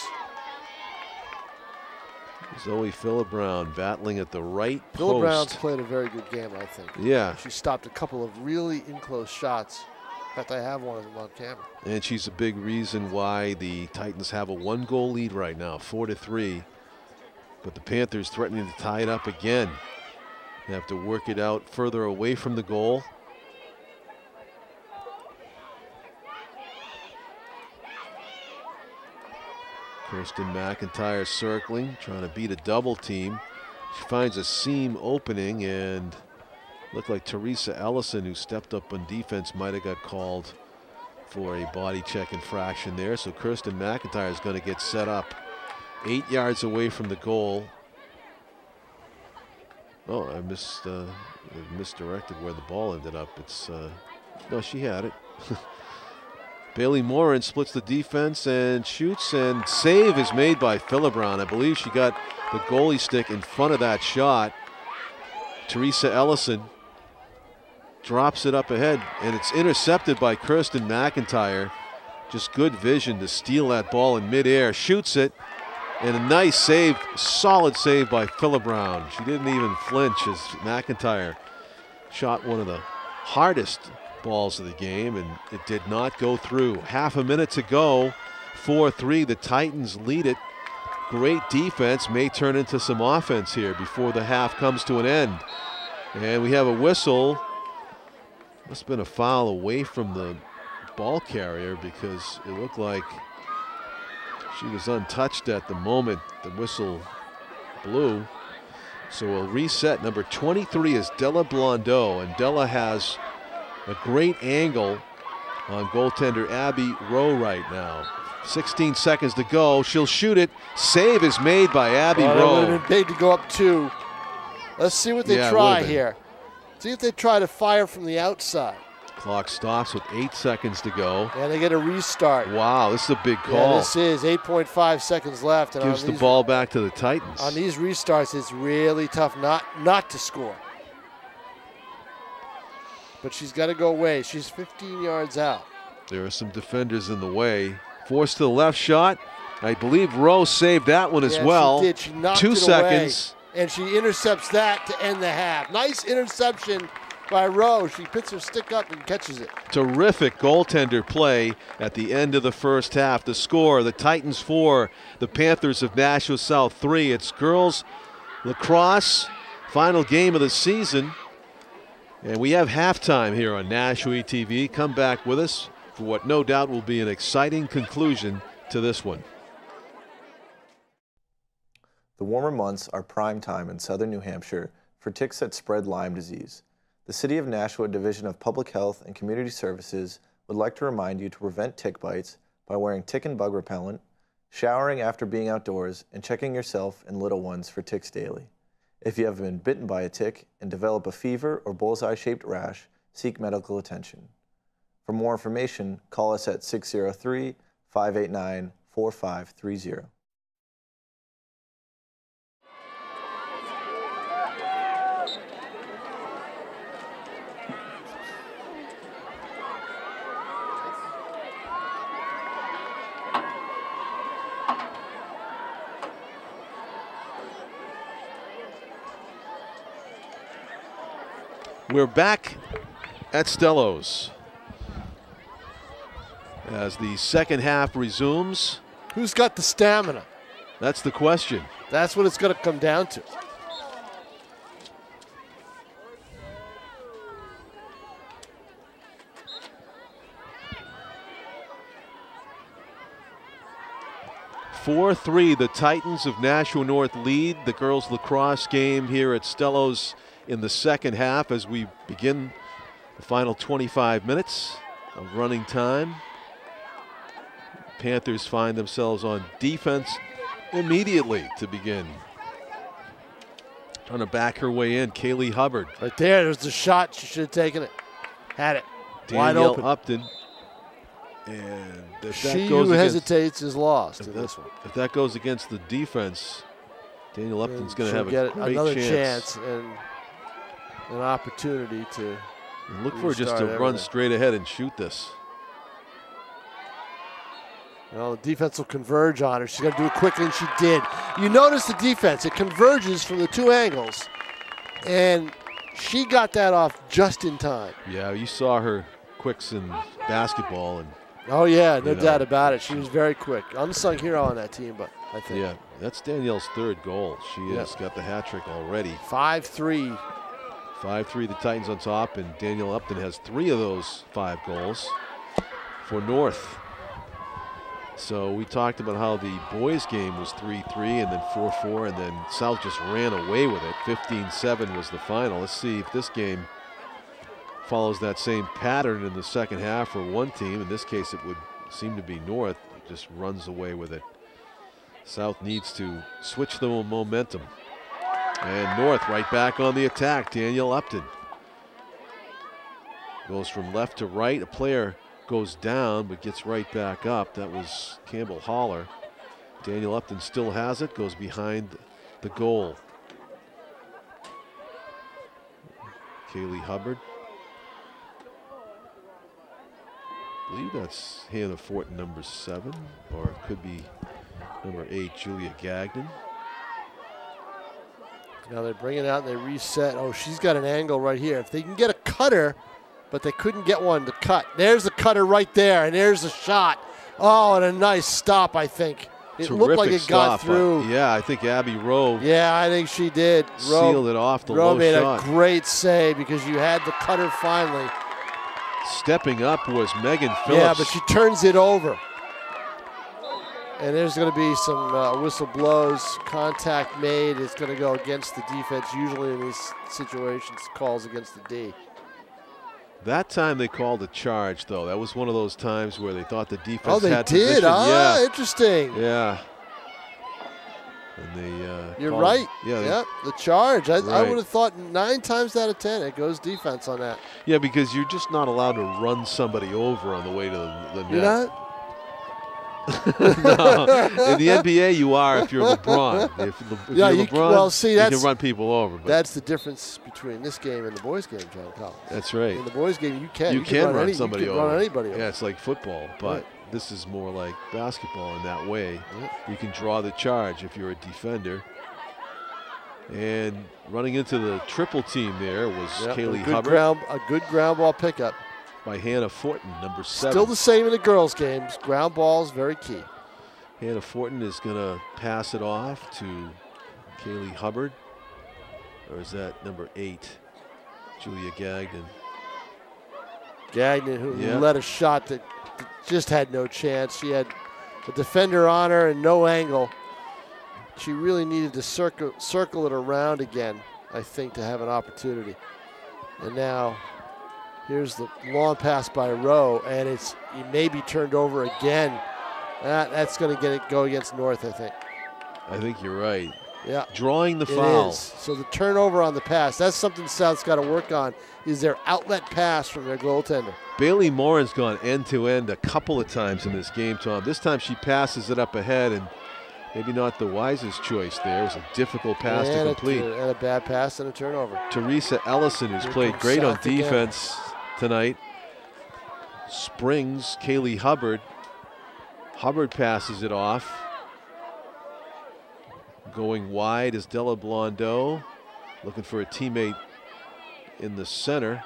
Zoe Philibrown battling at the right post. Philibrown's played a very good game, I think. Yeah. She stopped a couple of really in-close shots. In fact, I have one of them on camera. And she's a big reason why the Titans have a 1-goal lead right now, 4-3. But the Panthers threatening to tie it up again. They have to work it out further away from the goal. Kirsten McIntyre circling, trying to beat a double team. She finds a seam opening, and looked like Teresa Ellison, who stepped up on defense, might have got called for a body check infraction there. So Kirsten McIntyre is going to get set up 8 yards away from the goal. Oh, I misdirected where the ball ended up. It's no, she had it. Bailey Morin splits the defense and shoots, and save is made by Philibron. I believe she got the goalie stick in front of that shot. Teresa Ellison drops it up ahead, and it's intercepted by Kirsten McIntyre. Just good vision to steal that ball in midair. Shoots it, and a nice save, solid save by Philibron. She didn't even flinch as McIntyre shot one of the hardest balls of the game, and it did not go through. Half a minute to go, 4-3. The Titans lead it. Great defense, may turn into some offense here before the half comes to an end. And we have a whistle. Must have been a foul away from the ball carrier because it looked like she was untouched at the moment the whistle blew. So we'll reset. Number 23 is Della Blondeau, and Della has a great angle on goaltender Abby Rowe right now. 16 seconds to go. She'll shoot it. Save is made by Abby Rowe. It would have been big to go up 2. Let's see what they try here. See if they try to fire from the outside. Clock stops with 8 seconds to go. And they get a restart. Wow, this is a big call. Yeah, this is 8.5 seconds left. And gives the ball back to the Titans. On these restarts, it's really tough not to score. But she's got to go away. She's 15 yards out. There are some defenders in the way. Forced to the left shot. I believe Rowe saved that one as well. She did. She knocked 2 it seconds. Away, and she intercepts that to end the half. Nice interception by Rowe. She puts her stick up and catches it. Terrific goaltender play at the end of the first half. The score, the Titans 4, the Panthers of Nashua South 3. It's girls lacrosse, final game of the season. And we have halftime here on NashuaETV. Come back with us for what no doubt will be an exciting conclusion to this one. The warmer months are prime time in southern New Hampshire for ticks that spread Lyme disease. The City of Nashua Division of Public Health and Community Services would like to remind you to prevent tick bites by wearing tick and bug repellent, showering after being outdoors, and checking yourself and little ones for ticks daily. If you have been bitten by a tick and develop a fever or bullseye-shaped rash, seek medical attention. For more information, call us at 603-589-4530. We're back at Stellos as the second half resumes. Who's got the stamina? That's the question. That's what it's going to come down to. The Titans of Nashua North lead the girls lacrosse game here at Stellos in the second half as we begin the final 25 minutes of running time. Panthers find themselves on defense immediately to begin. Trying to back her way in, Kaylee Hubbard. Right there's the shot. She should have taken it. Had it. Danielle wide open. Upton. And if she who hesitates is lost in this one. If that goes against the defense, Danielle Upton's going to have another chance and an opportunity to look for her just to run straight ahead and shoot this. Well, the defense will converge on her. She's got to do it quickly, and she did. You notice the defense. It converges from the two angles, and she got that off just in time. Yeah, you saw her quicks in basketball. And oh, yeah, no doubt about it. She was very quick. Unsung hero on that team, but I think. Yeah, that's Danielle's third goal. She has got the hat trick already. 5-3. 5-3, the Titans on top, and Danielle Upton has 3 of those 5 goals for North. So we talked about how the boys game was 3-3 and then 4-4, and then South just ran away with it. 15-7 was the final. Let's see if this game follows that same pattern in the second half for one team. In this case, it would seem to be North. It just runs away with it. South needs to switch the momentum. And North right back on the attack. Danielle Upton goes from left to right. A player goes down but gets right back up. That was Campbell Holler. Daniel Upton still has it, goes behind the goal. Kaylee Hubbard. I believe that's Hannah Fortin, number 7, or it could be number 8, Julia Gagnon. Now they bring it out and they reset. Oh, she's got an angle right here. If they can get a cutter, but they couldn't get one to cut. There's the cutter right there, and there's the shot. Oh, and a nice stop, I think. It looked like it got through. Yeah, I think Abby Rowe. Yeah, I think she did. Sealed it off the Rowe low made shot. a great save because you had the cutter finally. Stepping up was Megan Phillips. Yeah, but she turns it over. And there's going to be some whistle blows, contact made. It's going to go against the defense. Usually in these situations, calls against the D. That time they called a charge, though. That was one of those times where they thought the defense had position. Oh, they did? Yeah. Interesting. Yeah. And they You're right. Yeah. Yep, the charge. I Right. would have thought 9 times out of 10 it goes defense on that. Yeah, because you're just not allowed to run somebody over on the way to the net. You're not? No. In the NBA, you are if you're LeBron. If Yeah, you're you- LeBron, well, see, you that's- can run people over. But That's the difference between this game and the boys' game, John Collins. that's right. In the boys' game, you can. You can run any- somebody you can over. run anybody over. Yeah, it's like football, but Right. this is more like basketball in that way. Yep. You can draw the charge if you're a defender. And running into the triple team there was Yep, Kaylee a good Hubbard a good ground ball pickup. by Hannah Fortin, number 7. Still the same in the girls' games. Ground balls, very key. Hannah Fortin is going to pass it off to Kaylee Hubbard. Or is that number 8, Julia Gagnon? Gagnon, who Yeah. led a shot that just had no chance. She had a defender on her and no angle. She really needed to circle it around again, I think, to have an opportunity. And now here's the long pass by Rowe, and it may be turned over again. That's going to go against North, I think. I think you're right. Yeah. Drawing the It foul. is. So the turnover on the pass, that's something South's got to work on, is their outlet pass from their goaltender. Bailey Morin's gone end-to-end a couple of times in this game, Tom. This time she passes it up ahead, and maybe not the wisest choice there. It was a difficult pass to complete. And a bad pass and a turnover. Teresa Ellison, who's Here played comes great on South again. defense tonight, springs Kaylee Hubbard. Hubbard passes it off. Going wide is Della Blondeau, looking for a teammate in the center.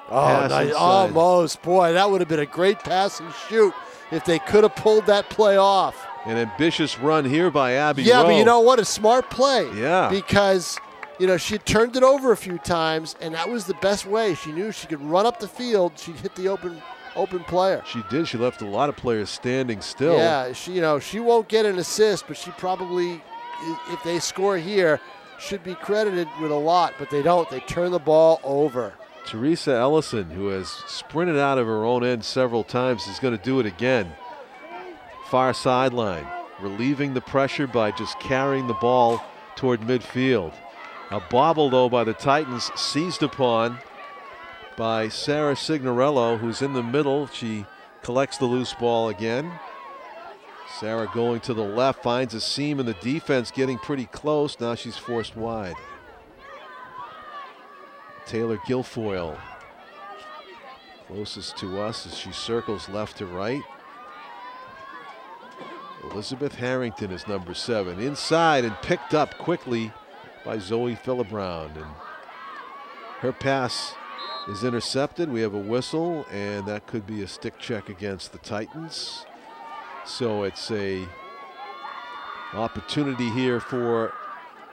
Oh, Pass nice. inside. Almost. Boy, that would have been a great pass and shoot if they could have pulled that play off. An ambitious run here by Abby Yeah, Rowe. but you know what? A smart play. Yeah. Because, she had turned it over a few times, and that was the best way. She knew she could run up the field. She'd hit the open player. She did. She left a lot of players standing still. Yeah, she won't get an assist, but she probably, if they score here, should be credited with a lot, but they don't. They turn the ball over. Teresa Ellison, who has sprinted out of her own end several times, is going to do it again. Far sideline, relieving the pressure by just carrying the ball toward midfield. A bobble, though, by the Titans, seized upon by Sarah Signorello, who's in the middle. She collects the loose ball again. Sarah going to the left, finds a seam in the defense, getting pretty close. Now she's forced wide. Taylor Guilfoyle closest to us as she circles left to right. Elizabeth Harrington is number 7. Inside and picked up quickly by Zoe Philibrown. And her pass is intercepted. We have a whistle, and that could be a stick check against the Titans. So it's a opportunity here for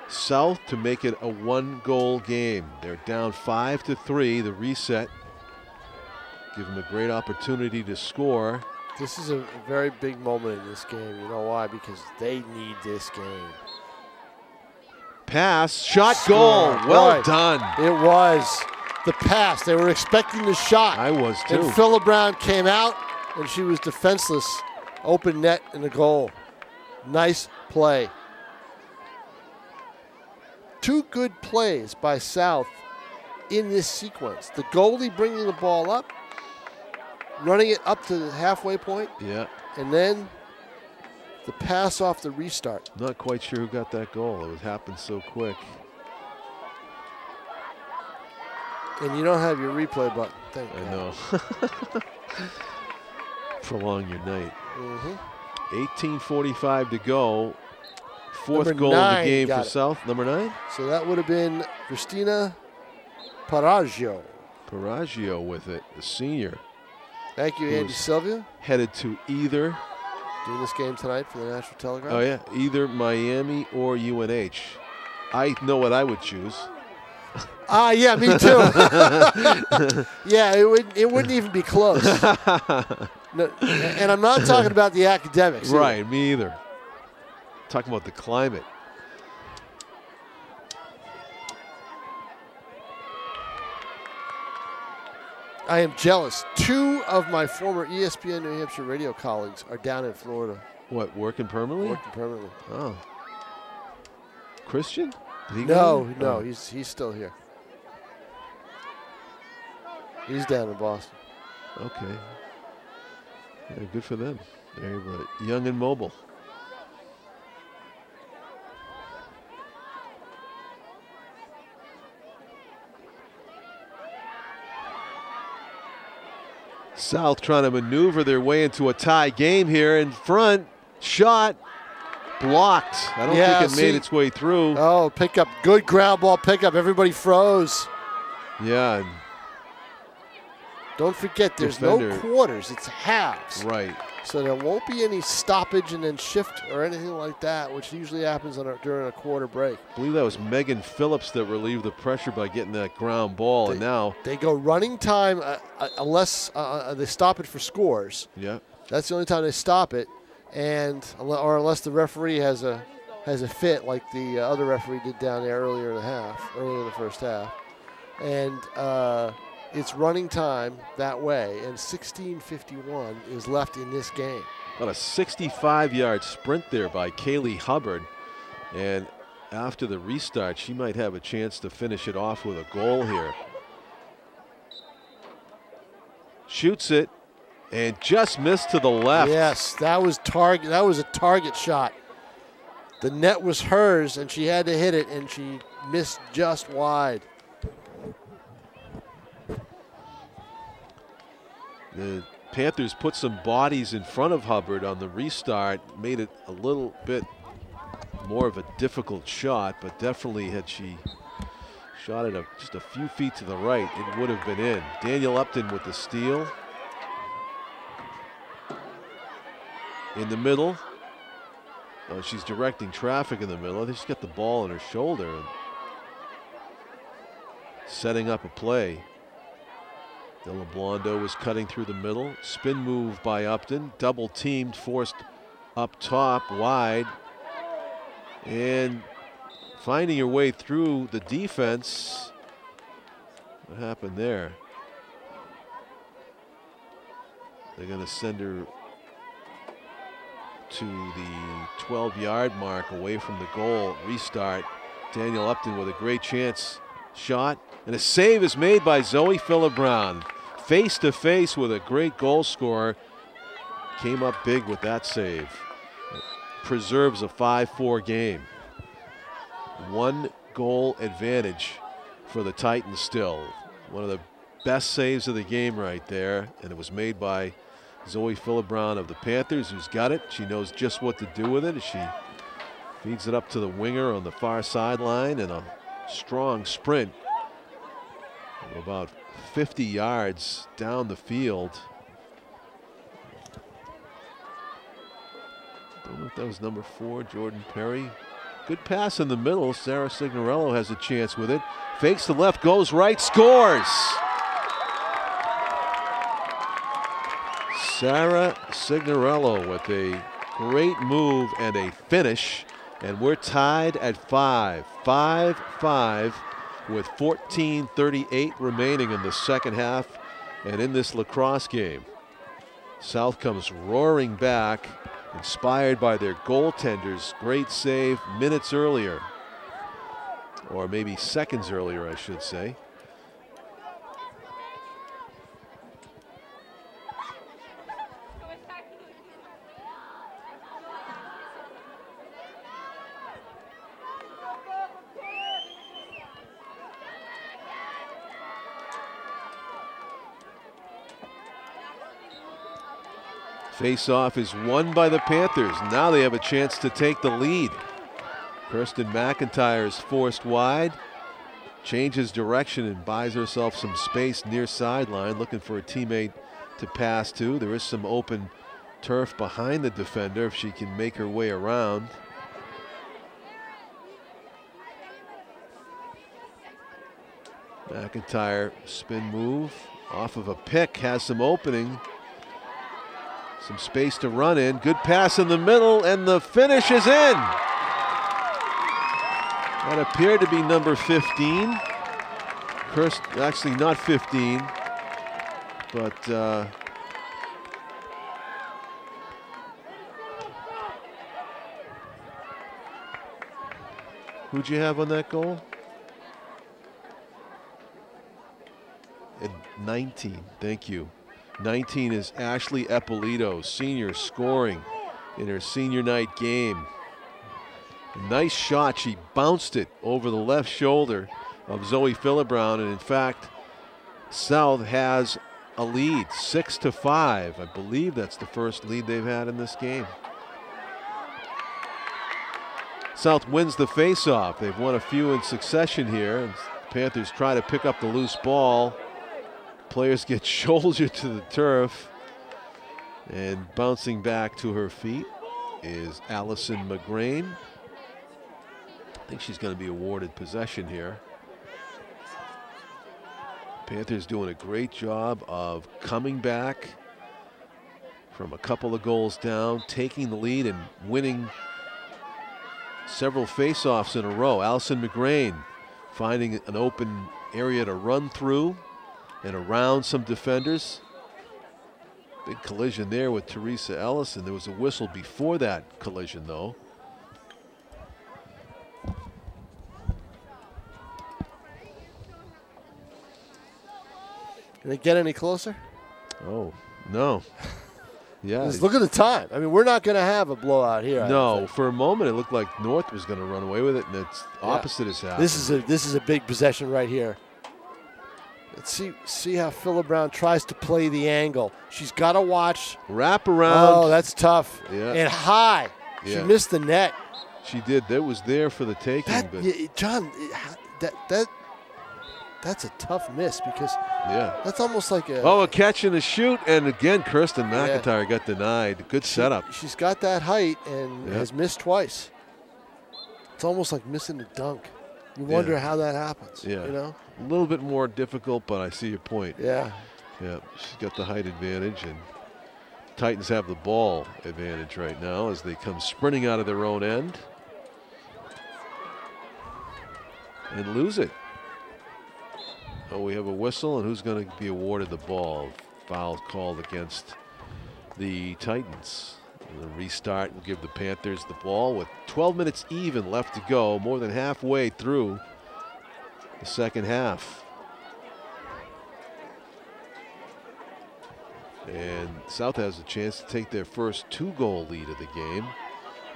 South to make it a 1-goal game. They're down 5-3. The reset give them a great opportunity to score. This is a very big moment in this game. You know why? Because they need this game. Pass, shot, Score. goal. Well Right. done. It was the pass. They were expecting the shot. I was too. And Phila Brown came out, and she was defenseless. Open net and a goal. Nice play. 2 good plays by South in this sequence. The goalie bringing the ball up running it up to the halfway point. Yeah. And then the pass off the restart. Not quite sure who got that goal. It happened so quick. And you don't have your replay button. Thank I God. know. Prolong your night. 18:45 to go. Fourth Number goal in the 9 game for got it. South. Number 9? So that would have been Christina Paraggio. Paraggio with it, the senior. Thank you, Who Andy was Sylvia. Headed to either, Doing this game tonight for the Nashua Telegraph. oh yeah, either Miami or UNH. I know what I would choose. Yeah, me too. Yeah, it wouldn't even be close. No, and I'm not talking about the academics. Either. Right, me either. Talking about the climate. I am jealous. 2 of my former ESPN New Hampshire radio colleagues are down in Florida. What, working permanently? Working permanently. Oh. Christian? Did he go there? No, Oh. he's still here. He's down in Boston. Okay. Yeah, good for them. They're young and mobile. South trying to maneuver their way into a tie game here in front. Shot blocked. I don't think it made its way through. Oh, pickup. Good ground ball pickup. Everybody froze. Yeah. Don't forget, there's Defender. no quarters. It's halves. Right. So there won't be any stoppage and then shift or anything like that, which usually happens during a quarter break. I believe that was Megan Phillips that relieved the pressure by getting that ground ball, and now they go running time unless they stop it for scores. Yeah. That's the only time they stop it, or unless the referee has a fit like the other referee did down there earlier in the first half, and it's running time that way, and 16:51 is left in this game. About a 65-yard sprint there by Kaylee Hubbard, and after the restart, she might have a chance to finish it off with a goal here. Shoots it, and just missed to the left. Yes, that was a target shot. The net was hers, and she had to hit it, and she missed just wide. The Panthers put some bodies in front of Hubbard on the restart, made it a little bit more of a difficult shot, but definitely had she shot it just a few feet to the right, it would have been in. Daniel Upton with the steal. In the middle. Oh, she's directing traffic in the middle. I think she's got the ball on her shoulder and setting up a play. Della Blondo was cutting through the middle. Spin move by Upton. Double teamed, forced up top, wide. And finding her way through the defense. What happened there? They're going to send her to the 12-yard mark away from the goal. Restart. Daniel Upton with a great chance. Shot. And a save is made by Zoe Philibrown. Face to face with a great goal scorer. Came up big with that save. It preserves a 5-4 game. 1 goal advantage for the Titans still. One of the best saves of the game right there. And it was made by Zoe Philibrown of the Panthers, who's got it. She knows just what to do with it. She feeds it up to the winger on the far sideline, and a strong sprint of about 50 yards down the field. Don't know if that was number 4, Jordan Perry. Good pass in the middle. Sarah Signorello has a chance with it. Fakes the left, goes right, scores! Sarah Signorello with a great move and a finish, and we're tied at 5-5 with 14:38 remaining in the second half and in this lacrosse game. South comes roaring back, inspired by their goaltender's great save minutes earlier, or maybe seconds earlier, I should say. Face-off is won by the Panthers. Now they have a chance to take the lead. Kirsten McIntyre is forced wide. Changes direction and buys herself some space near sideline, looking for a teammate to pass to. There is some open turf behind the defender if she can make her way around. McIntyre spin move off of a pick, has some opening. Some space to run in. Good pass in the middle, and the finish is in. That appeared to be number 15. Actually not 15, but who'd you have on that goal? And 19, thank you. 19 is Ashley Eppolito, senior, scoring in her senior night game. A nice shot. She bounced it over the left shoulder of Zoe Philibrown, and in fact, South has a lead, 6-5. I believe that's the first lead they've had in this game. South wins the face-off. They've won a few in succession here. And Panthers try to pick up the loose ball. Players get shouldered to the turf, and bouncing back to her feet is Allison McGrain. I think she's going to be awarded possession here. Panthers doing a great job of coming back from a couple of goals down, taking the lead and winning several face-offs in a row. Allison McGrain finding an open area to run through and around some defenders. Big collision there with Teresa Ellison. There was a whistle before that collision, though. Can it get any closer? Oh, no. Yeah. Just look at the time. I mean, we're not going to have a blowout here. No, for a moment it looked like North was going to run away with it, and it's opposite has happened. This is a big possession right here. Let's see how Philibrown tries to play the angle. She's got to watch. Wrap around. Oh, that's tough. Yeah. And high. Yeah. She missed the net. She did. That was there for the taking. But John, that's a tough miss because that's almost like a catch and a shoot, and again Kirsten McIntyre got denied. Good setup. She's got that height and has missed twice. It's almost like missing the dunk. You wonder how that happens. Yeah, you know, a little bit more difficult, but I see your point. Yeah, she's got the height advantage, and Titans have the ball advantage right now as they come sprinting out of their own end and lose it. Oh, we have a whistle, and who's going to be awarded the ball? Foul called against the Titans. And the restart will give the Panthers the ball with 12 minutes even left to go, more than halfway through the second half. And South has a chance to take their first 2-goal lead of the game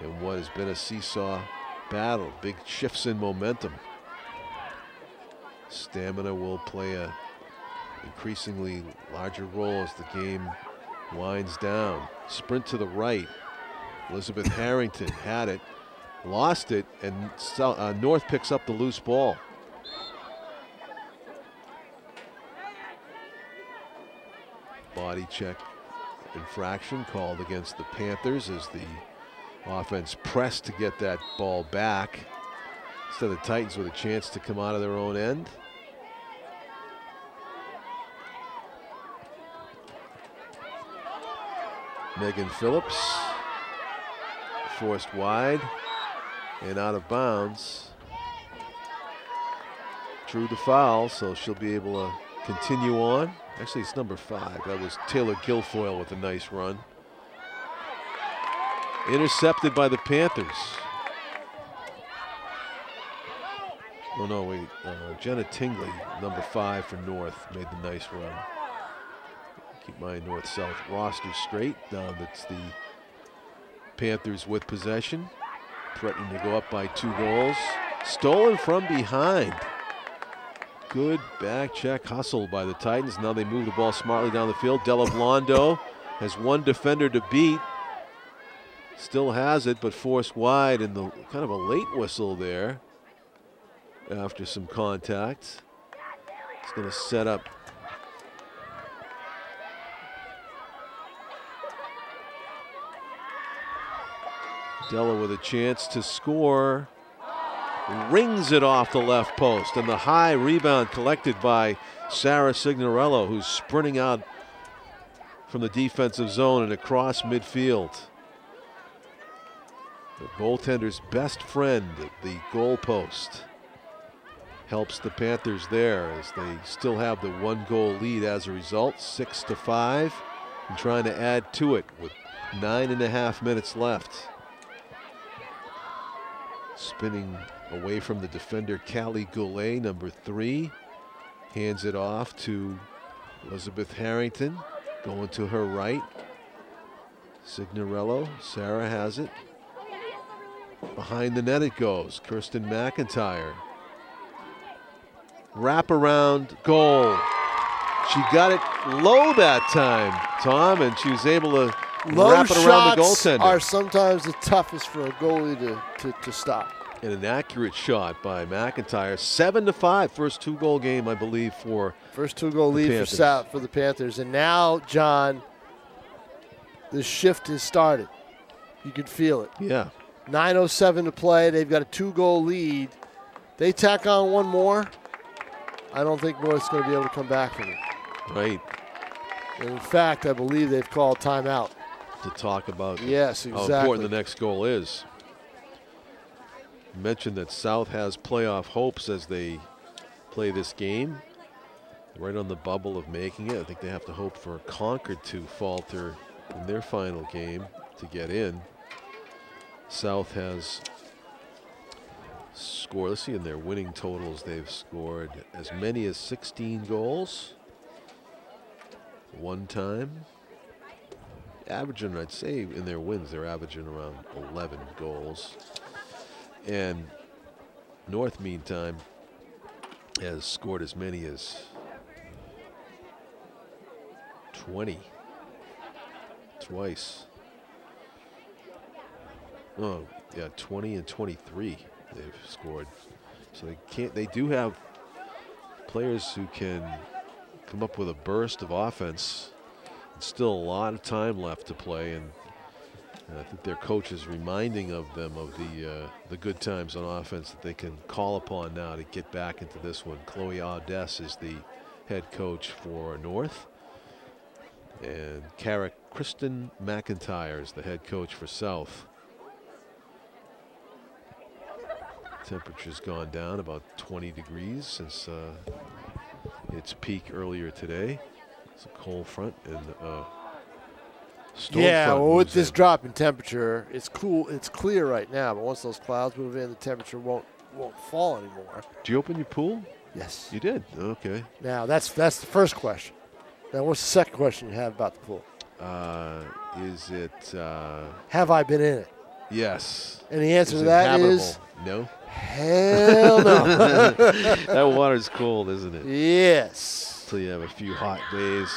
in what has been a seesaw battle. Big shifts in momentum. Stamina will play a increasingly larger role as the game winds down. Sprint to the right. Elizabeth Harrington had it, lost it, and North picks up the loose ball. Body check infraction called against the Panthers as the offense pressed to get that ball back. Instead, the Titans with a chance to come out of their own end. Megan Phillips forced wide and out of bounds. Drew the foul, so she'll be able to continue on. Actually, it's number 5. That was Taylor Guilfoyle with a nice run. Intercepted by the Panthers. Oh no, wait. Jenna Tingley, number 5 for North, made the nice run. Keep my North-South roster straight. That's the Panthers with possession, threatening to go up by 2 goals. Stolen from behind. Good back check hustle by the Titans. Now they move the ball smartly down the field. Della Blondo has one defender to beat. Still has it, but forced wide in the kind of a late whistle there after some contact. It's going to set up Della with a chance to score. Rings it off the left post, and the high rebound collected by Sarah Signorello, who's sprinting out from the defensive zone and across midfield. The goaltender's best friend at the goal post helps the Panthers there as they still have the 1-goal lead as a result, 6-5, and trying to add to it with 9.5 minutes left. Spinning away from the defender, Callie Goulet, number 3, hands it off to Elizabeth Harrington, going to her right. Signorello, Sarah has it. Behind the net it goes, Kirsten McIntyre. Wraparound goal. She got it low that time, Tom, and she was able to wrap it around the goaltender. Low shots are sometimes the toughest for a goalie to stop. And an accurate shot by McIntyre. 7-5, first 2-goal game, I believe, for first 2-goal lead for the Panthers. And now, John, the shift has started. You can feel it. Yeah. 9:07 to play. They've got a 2-goal lead. They tack on one more, I don't think North's going to be able to come back from it. Right. And in fact, I believe they've called timeout. To talk about yes, exactly. how important the next goal is. You mentioned that South has playoff hopes as they play this game. Right on the bubble of making it. I think they have to hope for Concord to falter in their final game to get in. South has scored, let's see in their winning totals, they've scored as many as 16 goals. One time. Averaging, I'd say in their wins, they're averaging around 11 goals. And North, meantime, has scored as many as 20 twice. Oh, yeah, 20 and 23 they've scored. So they do have players who can come up with a burst of offense. It's still a lot of time left to play, and I think their coach is reminding of them of the good times on offense that they can call upon now to get back into this one. Chloe Audess is the head coach for North, and Kristen McIntyre is the head coach for South. Temperature's gone down about 20 degrees since its peak earlier today. It's a cold front and storm yeah, front well, with moves this in. drop in temperature, it's cool. It's clear right now, but once those clouds move in, the temperature won't fall anymore. Did you open your pool? Yes. You did? Okay. Now, that's the first question. Now, what's the second question you have about the pool? Is it... have I been in it? Yes. And the answer is to that habitable? is... No. Hell no. That water's cold, isn't it? Yes. Until you have a few hot days.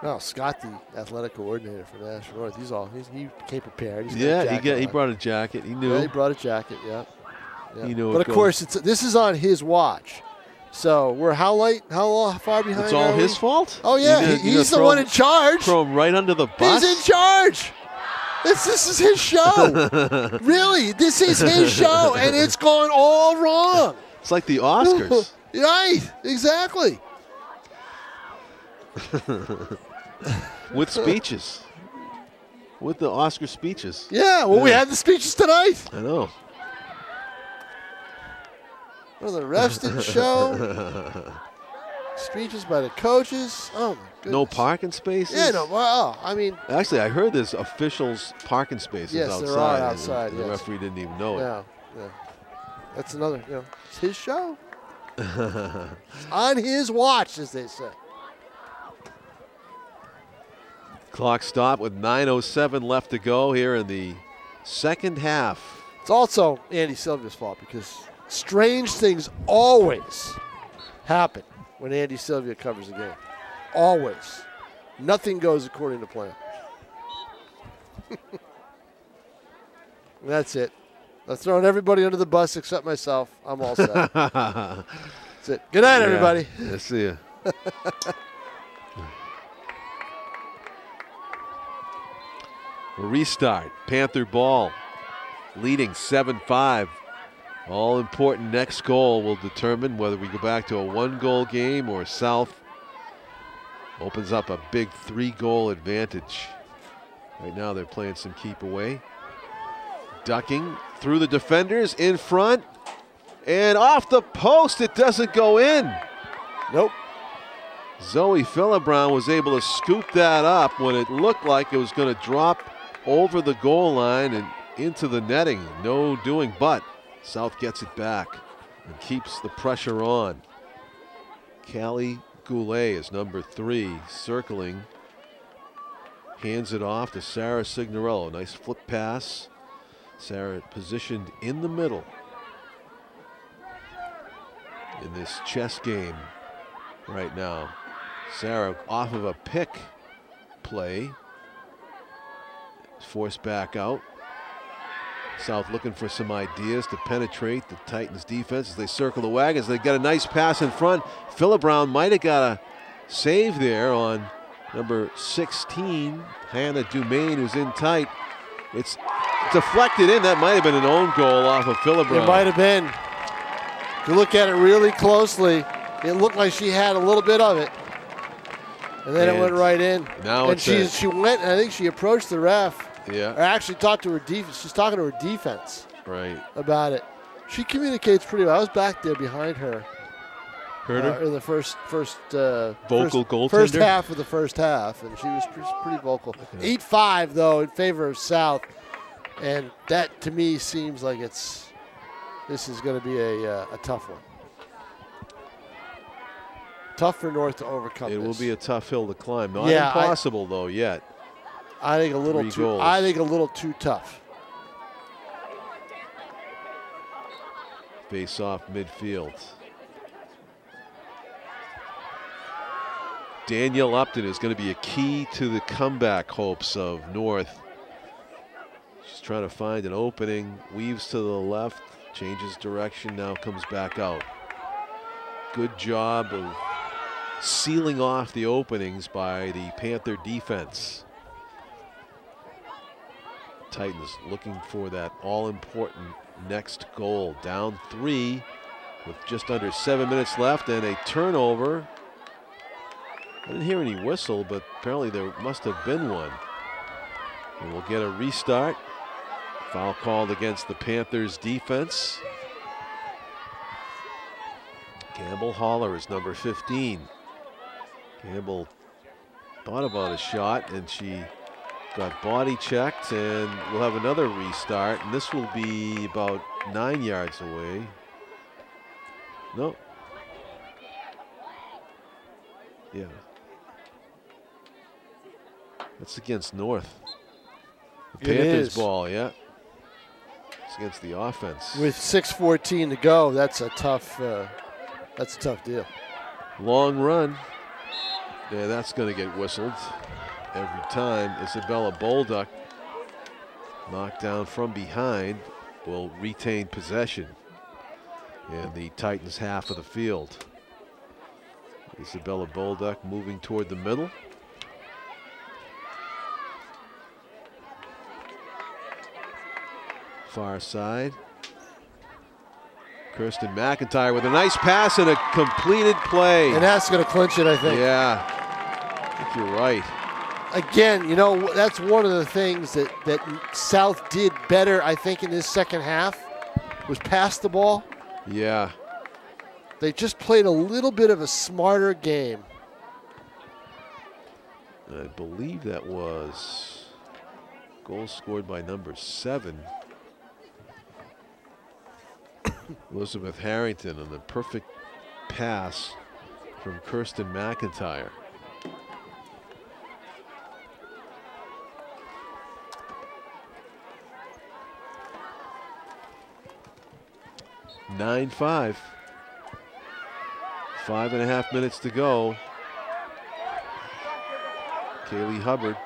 No, Scott, the athletic coordinator for Nashua North, he came prepared. He brought a jacket. He knew. Yeah, he brought a jacket. Yeah. He knew. But of course, this is on his watch. So we're how far behind? It's all his fault? Oh yeah, he's the one in charge. Throw him right under the bus. He's in charge. This is his show. Really, this is his show, and it's gone all wrong. It's like the Oscars. Right, exactly. With speeches. With the Oscar speeches. Yeah, well, we had the speeches tonight. I know. Well, the refs didn't show. Speeches by the coaches. Oh, my goodness. No parking spaces? Yeah, no. Well, I mean. Actually, I heard there's officials' parking spaces outside. Yes, there are outside. The referee didn't even know it. Yeah. That's another, it's his show. It's on his watch, as they say. Clock stop with 9:07 left to go here in the second half. It's also Andy Silver's fault because strange things always happen when Andy Sylvia covers a game. Always. Nothing goes according to plan. That's it. I've thrown everybody under the bus except myself. I'm all set. That's it. Good night, everybody. I see you. Restart. Panther ball. Leading 7-5. All important next goal will determine whether we go back to a 1-goal game or South opens up a big 3-goal advantage. Right now they're playing some keep away. Ducking through the defenders in front. And off the post, it doesn't go in. Nope. Zoe Philibron was able to scoop that up when it looked like it was going to drop over the goal line and into the netting. No doing but. South gets it back and keeps the pressure on. Callie Goulet is number 3, circling. Hands it off to Sarah Signorello. Nice flip pass. Sarah positioned in the middle in this chess game right now. Sarah off of a pick play. Forced back out. South looking for some ideas to penetrate the Titans defense as they circle the wagons. They got a nice pass in front. Philibron might have got a save there on number 16, Hannah Dumaine, who's in tight. It's deflected in. That might have been an own goal off of Philibron. It might have been. If you look at it really closely, it looked like she had a little bit of it. And then it went right in. Now and she went, and I think she approached the ref. Yeah. Or actually talked to her defense. She's talking to her defense. Right. About it. She communicates pretty well. I was back there behind her. Heard her? In the first vocal goaltender? First half of the first half, and she was pretty vocal. Okay. 8-5, though, in favor of South. And that, to me, seems like this is going to be a tough one. Tough for North to overcome. It will be a tough hill to climb. Not impossible, though, yet. I think a little too tough. Face off midfield. Danielle Upton is going to be a key to the comeback hopes of North. She's trying to find an opening, weaves to the left, changes direction, now comes back out. Good job of sealing off the openings by the Panther defense. Titans looking for that all-important next goal. Down 3 with just under 7 minutes left and a turnover. I didn't hear any whistle, but apparently there must have been one. And we'll get a restart. Foul called against the Panthers defense. Campbell Holler is number 15. Campbell thought about a shot and she got body checked, and we'll have another restart, and this will be about 9 yards away. No. Yeah. That's against North. The Panthers ball, yeah. It's against the offense. With 6:14 to go, that's a tough deal. Long run. Yeah, that's going to get whistled every time. Isabella Bolduc, knocked down from behind, will retain possession in the Titans half of the field. Isabella Bolduc moving toward the middle. Far side. Kirsten McIntyre with a nice pass and a completed play. And that's going to clinch it, I think. Yeah, I think you're right. Again, you know, that's one of the things that South did better, I think, in this second half, was pass the ball. Yeah. They just played a little bit of a smarter game. I believe that was goal scored by number 7. Elizabeth Harrington, on the perfect pass from Kirsten McIntyre. 9-5. 5.5 minutes to go. Kaylee Hubbard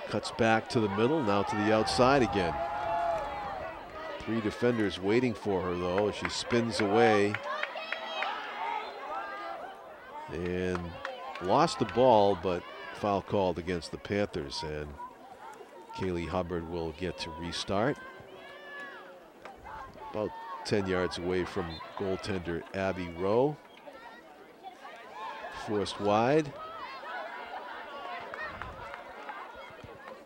cuts back to the middle, now to the outside again. 3 defenders waiting for her though as she spins away. And lost the ball, but foul called against the Panthers, and Kaylee Hubbard will get to restart. About 10 yards away from goaltender Abby Rowe. Forced wide.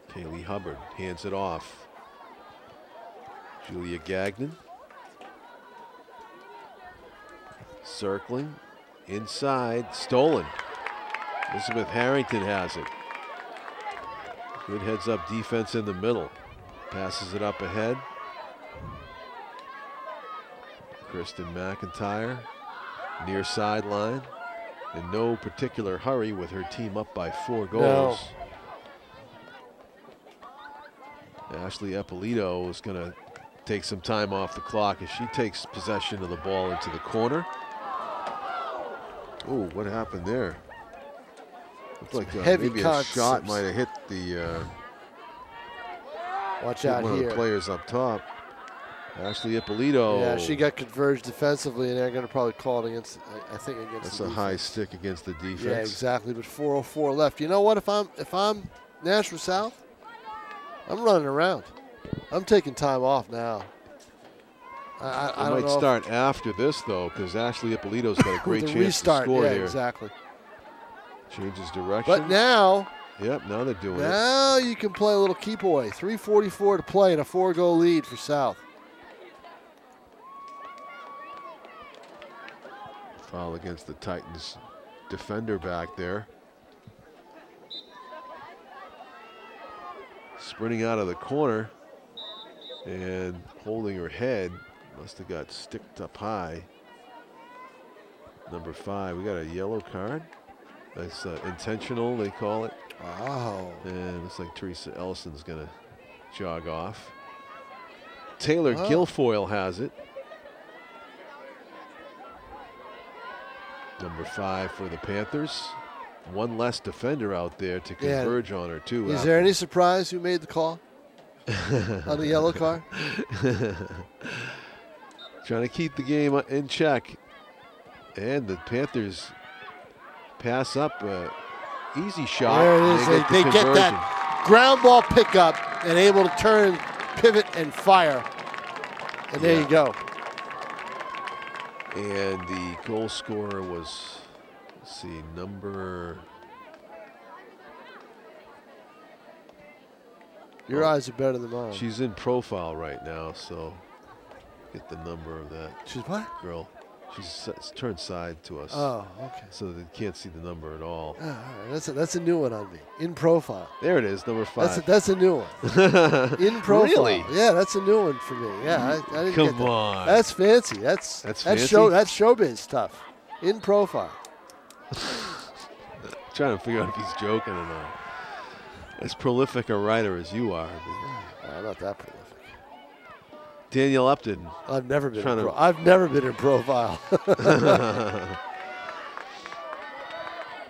Kaylee Hubbard hands it off. Julia Gagnon. Circling. Inside. Stolen. Elizabeth Harrington has it. Good heads up defense in the middle. Passes it up ahead. Kristen McIntyre near sideline. In no particular hurry with her team up by 4 goals. No. Ashley Eppolito is going to take some time off the clock as she takes possession of the ball into the corner. Oh, what happened there? Looked like maybe a shot might have hit the watch out one here. Of the players up top. Ashley Ippolito. Yeah, she got converged defensively, and they're going to probably call it against. I think against. That's the a defense. high stick against the defense. Yeah, exactly. But 4:04 left. You know what? If I'm Nashua South, I'm running around. I'm taking time off now. I might start after this though, because Ashley Ippolito's got a great chance restart, to score here. Exactly. Changes direction. But now. Yep, now they're doing it. Now you can play a little keep away. 3:44 to play and a 4-goal lead for South. Foul against the Titans defender back there. Sprinting out of the corner and holding her head. Must have got sticked up high. Number 5, we got a yellow card. That's intentional, they call it. Wow. And it looks like Teresa Ellison's gonna jog off. Taylor Guilfoyle has it. Number 5 for the Panthers. One less defender out there to converge on her too. Is there any surprise who made the call on the yellow card? Trying to keep the game in check. And the Panthers pass up easy shot. There it is. They get that ground ball pickup and able to turn, pivot, and fire. And there you go. And the goal scorer was, let's see, number. Your eyes are better than mine. She's in profile right now, so get the number of that. She's what? Girl. She's turned side to us. Oh, okay. So they can't see the number at all. All right. That's a new one on me. In profile. There it is, number 5. That's a new one. In profile. Really? Yeah, that's a new one for me. Yeah, I didn't Come get that. on. That's fancy. That's fancy? That's showbiz stuff. In profile. Trying to figure out if he's joking or not. As prolific a writer as you are. I'm not that prolific. Danielle Upton. I've never been in profile.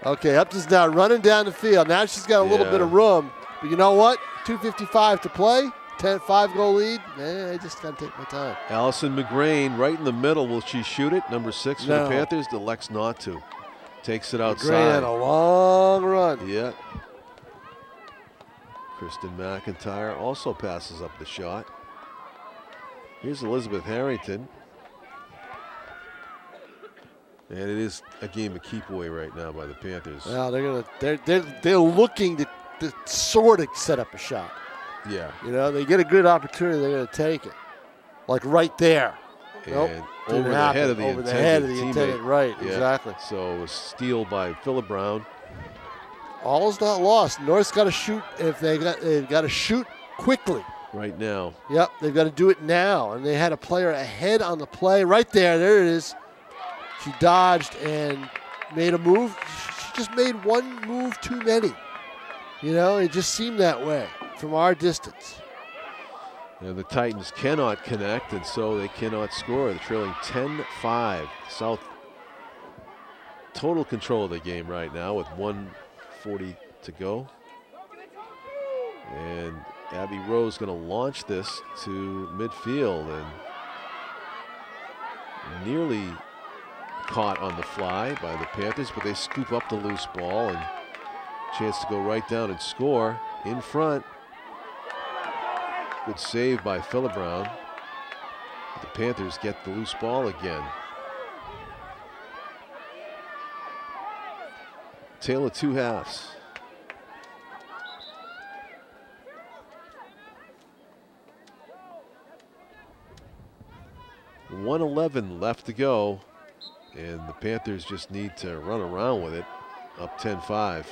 Okay, Upton's now running down the field. Now she's got a little bit of room. But you know what? 2:55 to play. 5-goal lead. I just got to take my time. Allison McGrain right in the middle. Will she shoot it? Number 6 for the Panthers. Elects not to. Takes it outside. McGrain had a long run. Yeah. Kristen McIntyre also passes up the shot. Here's Elizabeth Harrington. And it is a game of keep away right now by the Panthers. Well, they're looking to sort of set up a shot. Yeah. You know, they get a good opportunity, they're going to take it. Like right there. And over the head of the intended teammate. Right, yeah. Exactly. So it was steal by Phillip Brown. All's not lost. North's got to shoot. If they've got to shoot quickly. Right now. Yep, they've got to do it now. And they had a player ahead on the play. Right there. There it is. She dodged and made a move. She just made one move too many. You know, it just seemed that way from our distance. And the Titans cannot connect, and so they cannot score. They're trailing 10-5. South total control of the game right now with 1:40 to go. And Abby Rose going to launch this to midfield and nearly caught on the fly by the Panthers, but they scoop up the loose ball and chance to go right down and score in front. Good save by Philibrown. The Panthers get the loose ball again. Tale of two halves. .111 left to go, and the Panthers just need to run around with it, up 10-5.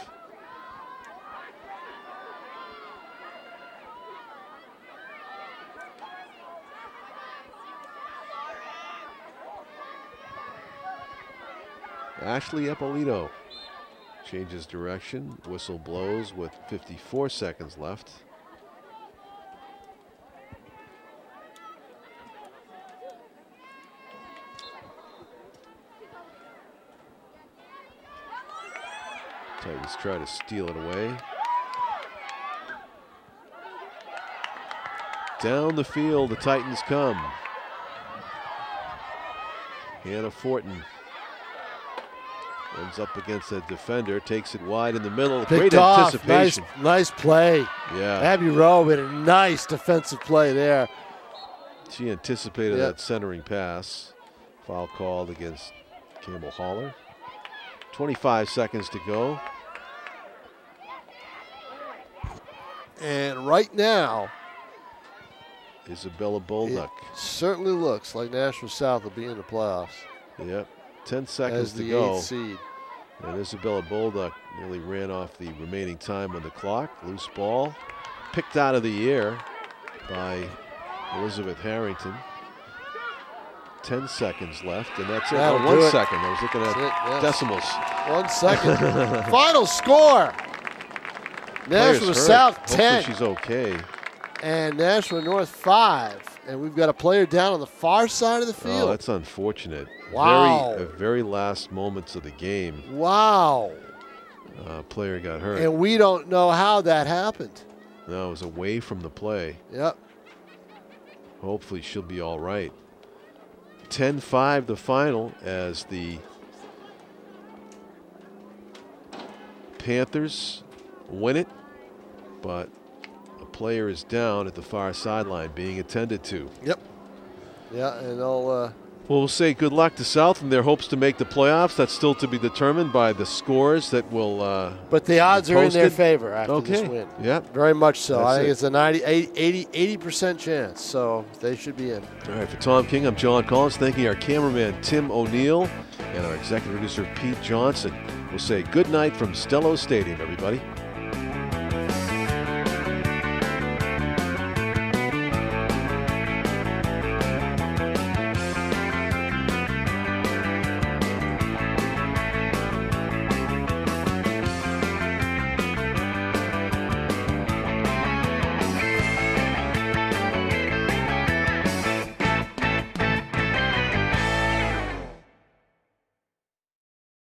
Ashley Eppolito changes direction. Whistle blows with 54 seconds left. Titans try to steal it away. Down the field, the Titans come. Hannah Fortin ends up against a defender, takes it wide in the middle. Great anticipation. Nice play. Yeah. Abby Rowe made a nice defensive play there. She anticipated that centering pass. Foul called against Campbell Haller. 25 seconds to go. And right now, Isabella Bolduc. Certainly looks like Nashua South will be in the playoffs. Yep. 10 seconds to go. Seed. And Isabella Bolduc nearly ran off the remaining time on the clock. Loose ball picked out of the air by Elizabeth Harrington. 10 seconds left, and that's it. Oh, 1 second. I was looking at decimals. 1 second. Final score. Nashua South 10. Hopefully she's okay. And Nashua North 5. And we've got a player down on the far side of the field. Oh, that's unfortunate. Wow. Very last moments of the game. Wow. Player got hurt. And we don't know how that happened. No, it was away from the play. Yep. Hopefully she'll be all right. 10-5 the final as the Panthers win it, but a player is down at the far sideline being attended to. Yep. Yeah, and they'll well, we'll say good luck to South and their hopes to make the playoffs. That's still to be determined by the scores that will but the odds are in their favor after this win. Yep. Very much so. That's I think it's a 80% chance, so they should be in. All right, for Tom King, I'm John Collins, thanking our cameraman Tim O'Neill and our executive producer Pete Johnson. We'll say good night from Stello Stadium, everybody.